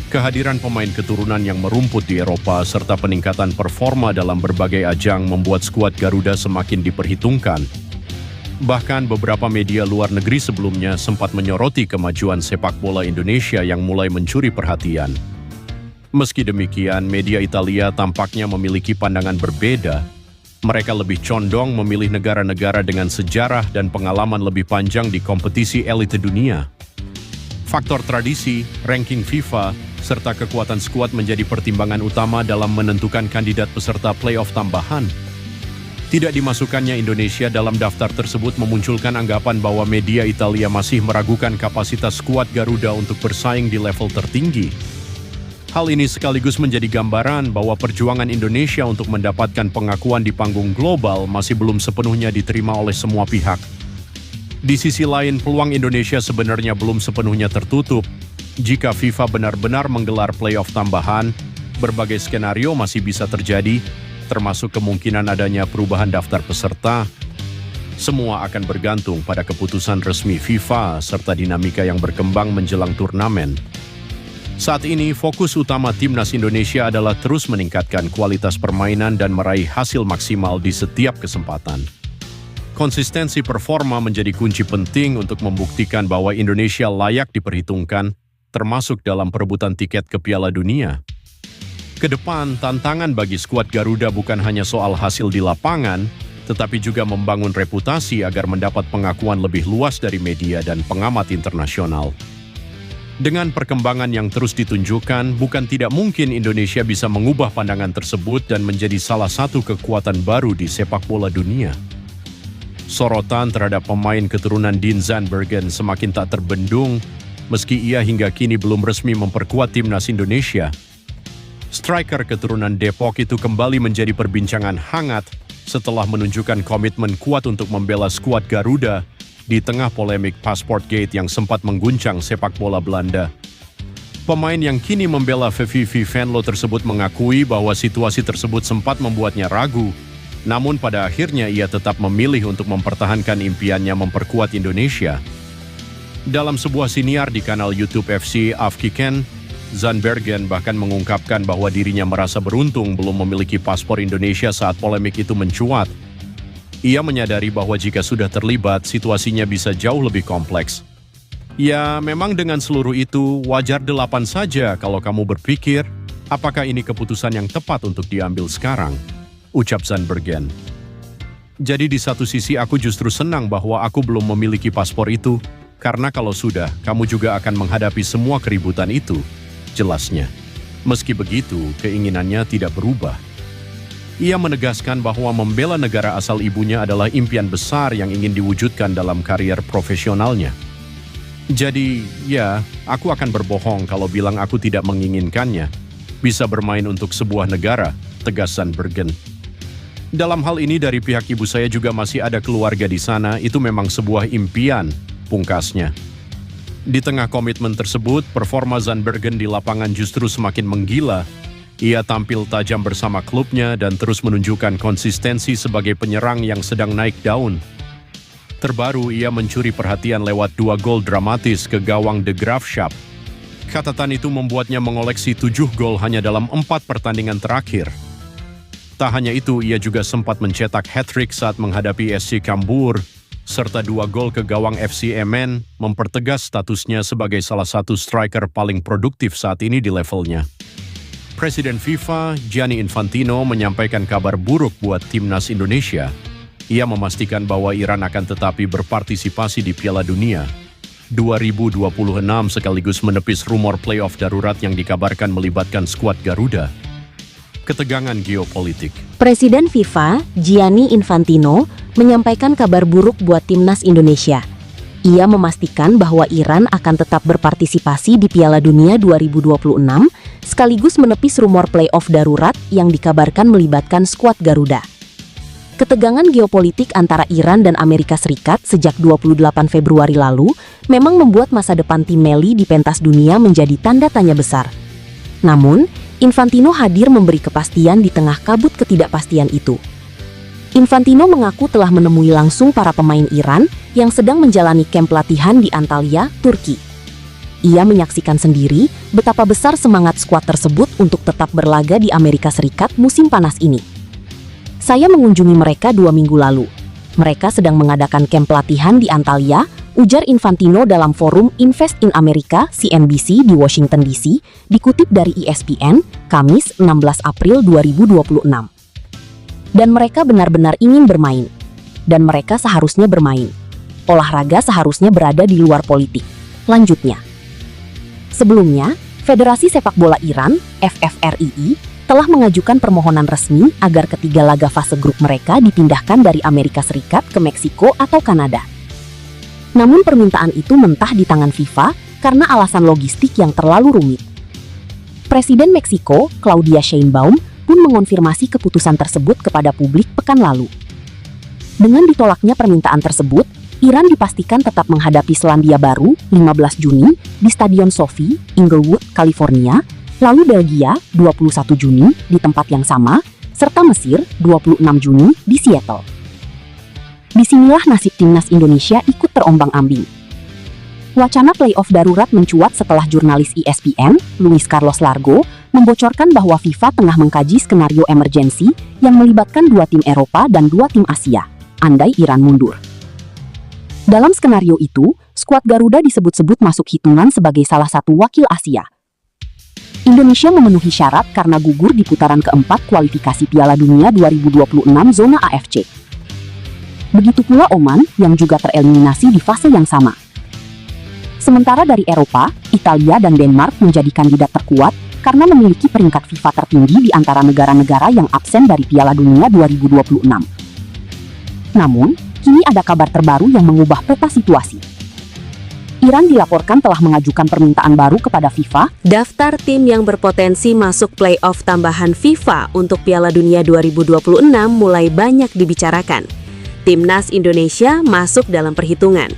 Kehadiran pemain keturunan yang merumput di Eropa serta peningkatan performa dalam berbagai ajang membuat skuad Garuda semakin diperhitungkan. Bahkan beberapa media luar negeri sebelumnya sempat menyoroti kemajuan sepak bola Indonesia yang mulai mencuri perhatian. Meski demikian, media Italia tampaknya memiliki pandangan berbeda. Mereka lebih condong memilih negara-negara dengan sejarah dan pengalaman lebih panjang di kompetisi elite dunia. Faktor tradisi, ranking FIFA, serta kekuatan skuad menjadi pertimbangan utama dalam menentukan kandidat peserta playoff tambahan. Tidak dimasukkannya Indonesia dalam daftar tersebut memunculkan anggapan bahwa media Italia masih meragukan kapasitas skuad Garuda untuk bersaing di level tertinggi. Hal ini sekaligus menjadi gambaran bahwa perjuangan Indonesia untuk mendapatkan pengakuan di panggung global masih belum sepenuhnya diterima oleh semua pihak. Di sisi lain, peluang Indonesia sebenarnya belum sepenuhnya tertutup. Jika FIFA benar-benar menggelar playoff tambahan, Berbagai skenario masih bisa terjadi, termasuk kemungkinan adanya perubahan daftar peserta. Semua akan bergantung pada keputusan resmi FIFA serta dinamika yang berkembang menjelang turnamen. Saat ini, fokus utama timnas Indonesia adalah terus meningkatkan kualitas permainan dan meraih hasil maksimal di setiap kesempatan. Konsistensi performa menjadi kunci penting untuk membuktikan bahwa Indonesia layak diperhitungkan, termasuk dalam perebutan tiket ke Piala Dunia. Kedepan, tantangan bagi skuad Garuda bukan hanya soal hasil di lapangan, tetapi juga membangun reputasi agar mendapat pengakuan lebih luas dari media dan pengamat internasional. Dengan perkembangan yang terus ditunjukkan, bukan tidak mungkin Indonesia bisa mengubah pandangan tersebut dan menjadi salah satu kekuatan baru di sepak bola dunia. Sorotan terhadap pemain keturunan Dean Zandbergen semakin tak terbendung, meski ia hingga kini belum resmi memperkuat timnas Indonesia. Striker keturunan Depok itu kembali menjadi perbincangan hangat setelah menunjukkan komitmen kuat untuk membela skuad Garuda di tengah polemik Passport Gate yang sempat mengguncang sepak bola Belanda. Pemain yang kini membela VVV Venlo tersebut mengakui bahwa situasi tersebut sempat membuatnya ragu, namun pada akhirnya ia tetap memilih untuk mempertahankan impiannya memperkuat Indonesia. Dalam sebuah siniar di kanal YouTube FC Afkiken, Zandbergen bahkan mengungkapkan bahwa dirinya merasa beruntung belum memiliki paspor Indonesia saat polemik itu mencuat. Ia menyadari bahwa jika sudah terlibat, situasinya bisa jauh lebih kompleks. Ya, memang dengan seluruh itu, wajar delapan saja kalau kamu berpikir, apakah ini keputusan yang tepat untuk diambil sekarang? Ucap Zandbergen. Jadi di satu sisi aku justru senang bahwa aku belum memiliki paspor itu, karena kalau sudah, kamu juga akan menghadapi semua keributan itu, jelasnya. Meski begitu, keinginannya tidak berubah. Ia menegaskan bahwa membela negara asal ibunya adalah impian besar yang ingin diwujudkan dalam karier profesionalnya. Jadi, ya, aku akan berbohong kalau bilang aku tidak menginginkannya. Bisa bermain untuk sebuah negara, tegas Zandbergen. Dalam hal ini dari pihak ibu saya juga masih ada keluarga di sana, itu memang sebuah impian, pungkasnya. Di tengah komitmen tersebut, performa Zandbergen di lapangan justru semakin menggila. Ia tampil tajam bersama klubnya dan terus menunjukkan konsistensi sebagai penyerang yang sedang naik daun. Terbaru, ia mencuri perhatian lewat 2 gol dramatis ke gawang De Graafschap. Catatan itu membuatnya mengoleksi 7 gol hanya dalam 4 pertandingan terakhir. Tak hanya itu, ia juga sempat mencetak hat-trick saat menghadapi SC Cambuur, serta 2 gol ke gawang FC Emmen, mempertegas statusnya sebagai salah satu striker paling produktif saat ini di levelnya. Presiden FIFA, Gianni Infantino, menyampaikan kabar buruk buat timnas Indonesia. Ia memastikan bahwa Iran akan tetapi berpartisipasi di Piala Dunia 2026 sekaligus menepis rumor playoff darurat yang dikabarkan melibatkan skuad Garuda. Ketegangan geopolitik. Presiden FIFA, Gianni Infantino, menyampaikan kabar buruk buat timnas Indonesia. Ia memastikan bahwa Iran akan tetap berpartisipasi di Piala Dunia 2026, sekaligus menepis rumor playoff darurat yang dikabarkan melibatkan skuad Garuda. Ketegangan geopolitik antara Iran dan Amerika Serikat sejak 28 Februari lalu memang membuat masa depan tim Meli di pentas dunia menjadi tanda tanya besar. Namun, Infantino hadir memberi kepastian di tengah kabut ketidakpastian itu. Infantino mengaku telah menemui langsung para pemain Iran yang sedang menjalani kamp latihan di Antalya, Turki. Ia menyaksikan sendiri betapa besar semangat skuad tersebut untuk tetap berlaga di Amerika Serikat musim panas ini. Saya mengunjungi mereka 2 minggu lalu. Mereka sedang mengadakan kamp latihan di Antalya, ujar Infantino dalam forum Invest in America CNBC di Washington DC, dikutip dari ESPN, Kamis 16 April 2026. Dan mereka benar-benar ingin bermain. Dan mereka seharusnya bermain. Olahraga seharusnya berada di luar politik. Lanjutnya. Sebelumnya, Federasi Sepak Bola Iran, FFRII, telah mengajukan permohonan resmi agar ketiga laga fase grup mereka dipindahkan dari Amerika Serikat ke Meksiko atau Kanada. Namun permintaan itu mentah di tangan FIFA karena alasan logistik yang terlalu rumit. Presiden Meksiko, Claudia Sheinbaum, pun mengonfirmasi keputusan tersebut kepada publik pekan lalu. Dengan ditolaknya permintaan tersebut, Iran dipastikan tetap menghadapi Selandia Baru 15 Juni di Stadion SoFi, Inglewood, California, lalu Belgia 21 Juni di tempat yang sama, serta Mesir 26 Juni di Seattle. Disinilah nasib timnas Indonesia ikut terombang-ambing. Wacana playoff darurat mencuat setelah jurnalis ESPN, Luis Carlos Largo, membocorkan bahwa FIFA tengah mengkaji skenario emergensi yang melibatkan 2 tim Eropa dan 2 tim Asia, andai Iran mundur. Dalam skenario itu, skuad Garuda disebut-sebut masuk hitungan sebagai salah satu wakil Asia. Indonesia memenuhi syarat karena gugur di putaran keempat kualifikasi Piala Dunia 2026 zona AFC. Begitu pula Oman yang juga tereliminasi di fase yang sama. Sementara dari Eropa, Italia dan Denmark menjadi kandidat terkuat karena memiliki peringkat FIFA tertinggi di antara negara-negara yang absen dari Piala Dunia 2026. Namun, kini ada kabar terbaru yang mengubah peta situasi. Iran dilaporkan telah mengajukan permintaan baru kepada FIFA. Daftar tim yang berpotensi masuk playoff tambahan FIFA untuk Piala Dunia 2026 mulai banyak dibicarakan. Timnas Indonesia masuk dalam perhitungan.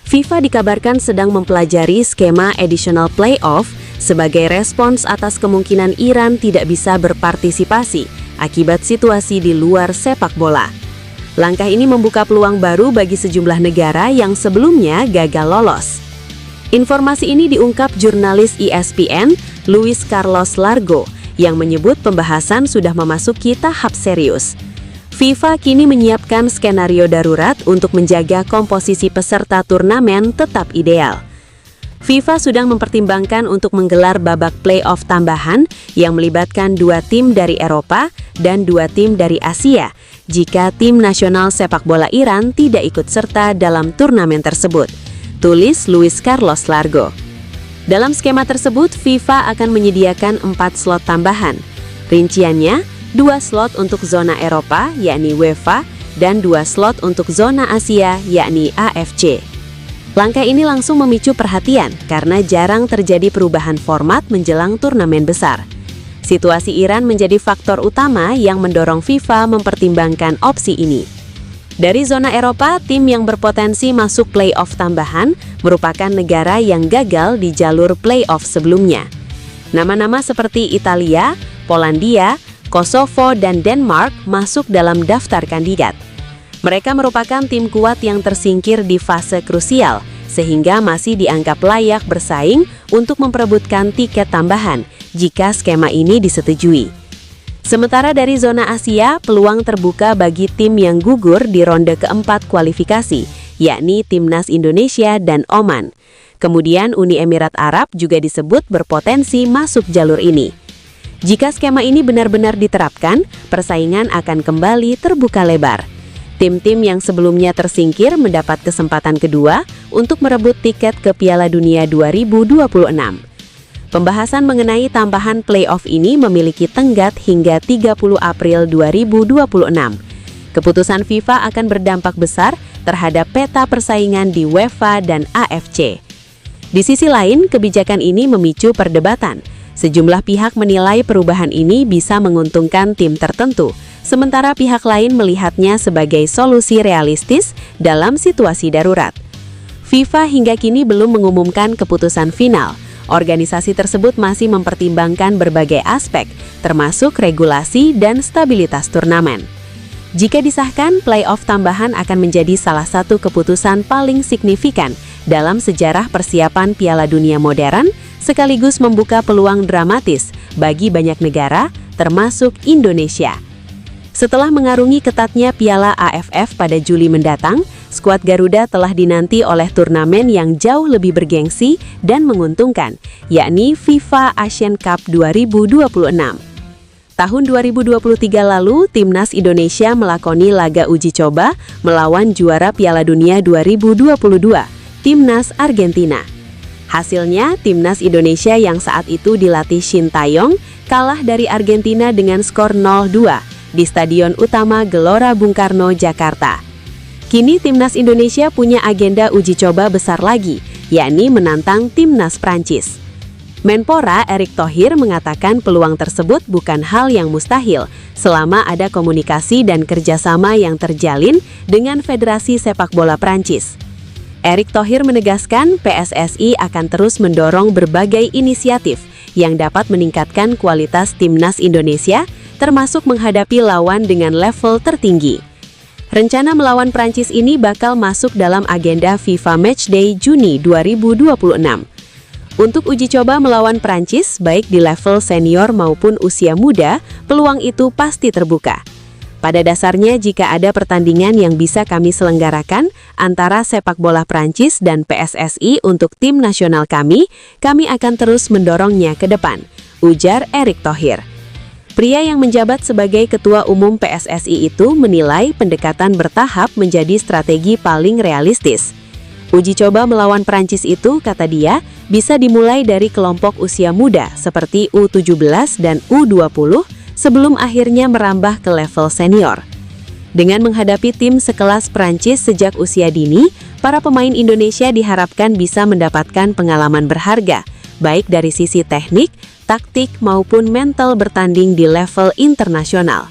FIFA dikabarkan sedang mempelajari skema additional playoff sebagai respons atas kemungkinan Iran tidak bisa berpartisipasi akibat situasi di luar sepak bola. Langkah ini membuka peluang baru bagi sejumlah negara yang sebelumnya gagal lolos. Informasi ini diungkap jurnalis ESPN, Luis Carlos Largo, yang menyebut pembahasan sudah memasuki tahap serius. FIFA kini menyiapkan skenario darurat untuk menjaga komposisi peserta turnamen tetap ideal. FIFA sedang mempertimbangkan untuk menggelar babak playoff tambahan yang melibatkan 2 tim dari Eropa dan 2 tim dari Asia, jika tim nasional sepak bola Iran tidak ikut serta dalam turnamen tersebut, tulis Luis Carlos Largo. Dalam skema tersebut, FIFA akan menyediakan 4 slot tambahan. Rinciannya, 2 slot untuk zona Eropa, yakni UEFA, dan 2 slot untuk zona Asia, yakni AFC. Langkah ini langsung memicu perhatian karena jarang terjadi perubahan format menjelang turnamen besar. Situasi Iran menjadi faktor utama yang mendorong FIFA mempertimbangkan opsi ini. Dari zona Eropa, tim yang berpotensi masuk playoff tambahan merupakan negara yang gagal di jalur playoff sebelumnya. Nama-nama seperti Italia, Polandia, Kosovo, dan Denmark masuk dalam daftar kandidat. Mereka merupakan tim kuat yang tersingkir di fase krusial, sehingga masih dianggap layak bersaing untuk memperebutkan tiket tambahan jika skema ini disetujui. Sementara dari zona Asia, peluang terbuka bagi tim yang gugur di ronde keempat kualifikasi, yakni Timnas Indonesia dan Oman. Kemudian Uni Emirat Arab juga disebut berpotensi masuk jalur ini. Jika skema ini benar-benar diterapkan, persaingan akan kembali terbuka lebar. Tim-tim yang sebelumnya tersingkir mendapat kesempatan kedua untuk merebut tiket ke Piala Dunia 2026. Pembahasan mengenai tambahan playoff ini memiliki tenggat hingga 30 April 2026. Keputusan FIFA akan berdampak besar terhadap peta persaingan di UEFA dan AFC. Di sisi lain, kebijakan ini memicu perdebatan. Sejumlah pihak menilai perubahan ini bisa menguntungkan tim tertentu, sementara pihak lain melihatnya sebagai solusi realistis dalam situasi darurat. FIFA hingga kini belum mengumumkan keputusan final. Organisasi tersebut masih mempertimbangkan berbagai aspek, termasuk regulasi dan stabilitas turnamen. Jika disahkan, playoff tambahan akan menjadi salah satu keputusan paling signifikan dalam sejarah persiapan Piala Dunia modern, sekaligus membuka peluang dramatis bagi banyak negara, termasuk Indonesia. Setelah mengarungi ketatnya Piala AFF pada Juli mendatang, skuad Garuda telah dinanti oleh turnamen yang jauh lebih bergengsi dan menguntungkan, yakni FIFA Asian Cup 2026. Tahun 2023 lalu, Timnas Indonesia melakoni laga uji coba melawan juara Piala Dunia 2022, Timnas Argentina. Hasilnya, Timnas Indonesia yang saat itu dilatih Shin Taeyong kalah dari Argentina dengan skor 0-2 di Stadion Utama Gelora Bung Karno, Jakarta. Kini Timnas Indonesia punya agenda uji coba besar lagi, yakni menantang Timnas Prancis. Menpora Erick Thohir mengatakan peluang tersebut bukan hal yang mustahil selama ada komunikasi dan kerjasama yang terjalin dengan Federasi Sepak Bola Prancis. Erick Thohir menegaskan PSSI akan terus mendorong berbagai inisiatif yang dapat meningkatkan kualitas timnas Indonesia, termasuk menghadapi lawan dengan level tertinggi. Rencana melawan Prancis ini bakal masuk dalam agenda FIFA Matchday Juni 2026. Untuk uji coba melawan Prancis, baik di level senior maupun usia muda, peluang itu pasti terbuka. Pada dasarnya, jika ada pertandingan yang bisa kami selenggarakan antara sepak bola Prancis dan PSSI untuk tim nasional kami akan terus mendorongnya ke depan, ujar Erick Thohir. Pria yang menjabat sebagai Ketua Umum PSSI itu menilai pendekatan bertahap menjadi strategi paling realistis. Uji coba melawan Prancis itu, kata dia, bisa dimulai dari kelompok usia muda seperti U17 dan U20 sebelum akhirnya merambah ke level senior. Dengan menghadapi tim sekelas Prancis sejak usia dini, para pemain Indonesia diharapkan bisa mendapatkan pengalaman berharga, baik dari sisi teknik, taktik maupun mental bertanding di level internasional.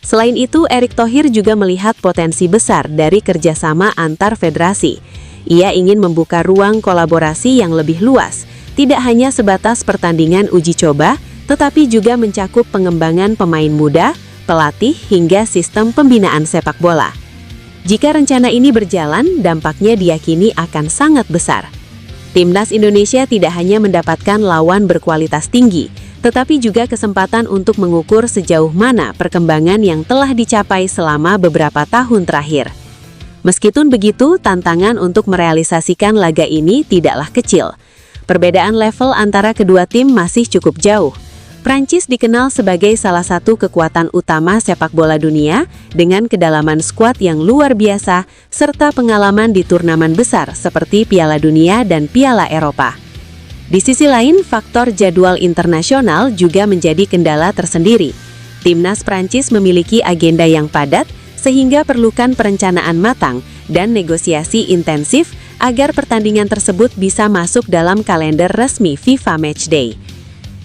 Selain itu, Erick Thohir juga melihat potensi besar dari kerjasama antar federasi. Ia ingin membuka ruang kolaborasi yang lebih luas, tidak hanya sebatas pertandingan uji coba, tetapi juga mencakup pengembangan pemain muda, pelatih, hingga sistem pembinaan sepak bola. Jika rencana ini berjalan, dampaknya diyakini akan sangat besar. Timnas Indonesia tidak hanya mendapatkan lawan berkualitas tinggi, tetapi juga kesempatan untuk mengukur sejauh mana perkembangan yang telah dicapai selama beberapa tahun terakhir. Meskipun begitu, tantangan untuk merealisasikan laga ini tidaklah kecil. Perbedaan level antara kedua tim masih cukup jauh. Prancis dikenal sebagai salah satu kekuatan utama sepak bola dunia dengan kedalaman skuad yang luar biasa serta pengalaman di turnamen besar seperti Piala Dunia dan Piala Eropa. Di sisi lain, faktor jadwal internasional juga menjadi kendala tersendiri. Timnas Prancis memiliki agenda yang padat sehingga perlukan perencanaan matang dan negosiasi intensif agar pertandingan tersebut bisa masuk dalam kalender resmi FIFA Matchday.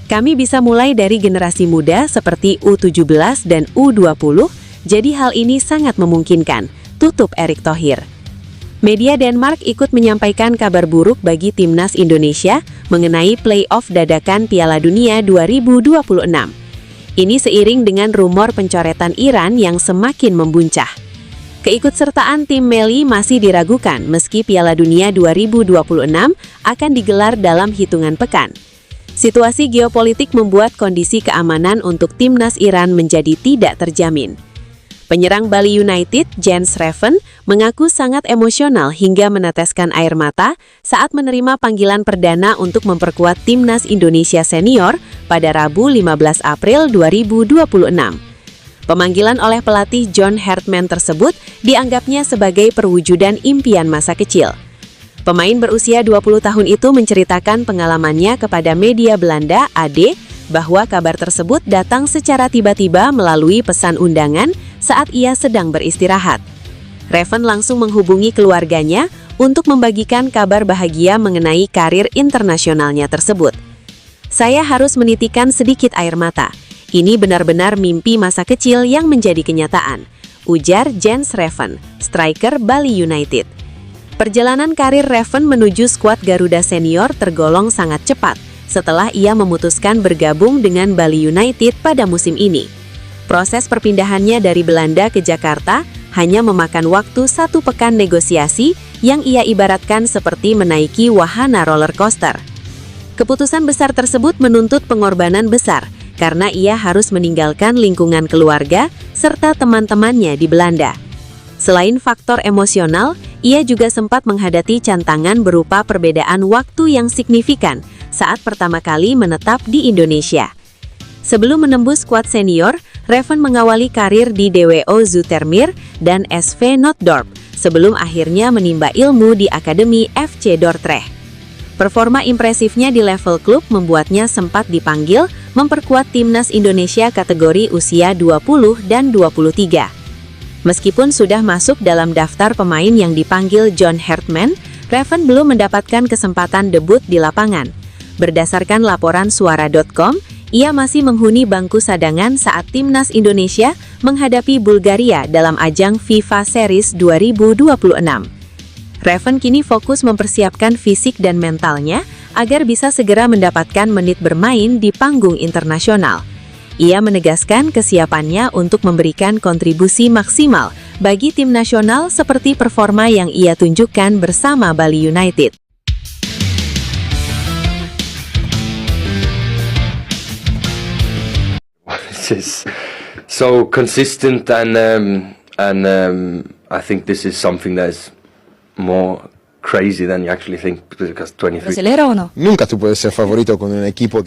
Kami bisa mulai dari generasi muda seperti U17 dan U20, jadi hal ini sangat memungkinkan, tutup Erick Thohir. Media Denmark ikut menyampaikan kabar buruk bagi timnas Indonesia mengenai play-off dadakan Piala Dunia 2026. Ini seiring dengan rumor pencoretan Iran yang semakin membuncah. Keikutsertaan tim Meli masih diragukan meski Piala Dunia 2026 akan digelar dalam hitungan pekan. Situasi geopolitik membuat kondisi keamanan untuk timnas Iran menjadi tidak terjamin. Penyerang Bali United, Jens Reven, mengaku sangat emosional hingga meneteskan air mata saat menerima panggilan perdana untuk memperkuat timnas Indonesia senior pada Rabu 15 April 2026. Pemanggilan oleh pelatih John Hartman tersebut dianggapnya sebagai perwujudan impian masa kecil. Pemain berusia 20 tahun itu menceritakan pengalamannya kepada media Belanda AD bahwa kabar tersebut datang secara tiba-tiba melalui pesan undangan saat ia sedang beristirahat. Reven langsung menghubungi keluarganya untuk membagikan kabar bahagia mengenai karir internasionalnya tersebut. Saya harus menitikan sedikit air mata. Ini benar-benar mimpi masa kecil yang menjadi kenyataan, ujar Jens Reven, striker Bali United. Perjalanan karir Reven menuju skuad Garuda Senior tergolong sangat cepat setelah ia memutuskan bergabung dengan Bali United pada musim ini. Proses perpindahannya dari Belanda ke Jakarta hanya memakan waktu 1 pekan negosiasi yang ia ibaratkan seperti menaiki wahana roller coaster. Keputusan besar tersebut menuntut pengorbanan besar karena ia harus meninggalkan lingkungan keluarga serta teman-temannya di Belanda. Selain faktor emosional, ia juga sempat menghadapi tantangan berupa perbedaan waktu yang signifikan saat pertama kali menetap di Indonesia. Sebelum menembus skuad senior, Reven mengawali karir di DWO Zoetermeer dan SV Nootdorp sebelum akhirnya menimba ilmu di Akademi FC Dordrecht. Performa impresifnya di level klub membuatnya sempat dipanggil memperkuat timnas Indonesia kategori usia 20 dan 23. Meskipun sudah masuk dalam daftar pemain yang dipanggil John Hartman, Reven belum mendapatkan kesempatan debut di lapangan. Berdasarkan laporan suara.com, ia masih menghuni bangku cadangan saat timnas Indonesia menghadapi Bulgaria dalam ajang FIFA Series 2026. Reven kini fokus mempersiapkan fisik dan mentalnya agar bisa segera mendapatkan menit bermain di panggung internasional. Ia menegaskan kesiapannya untuk memberikan kontribusi maksimal bagi tim nasional seperti performa yang ia tunjukkan bersama Bali United. Is so consistent and I think this is something that is more crazy than you actually think because 23. ¿Nunca tú puedes ser favorito con un equipo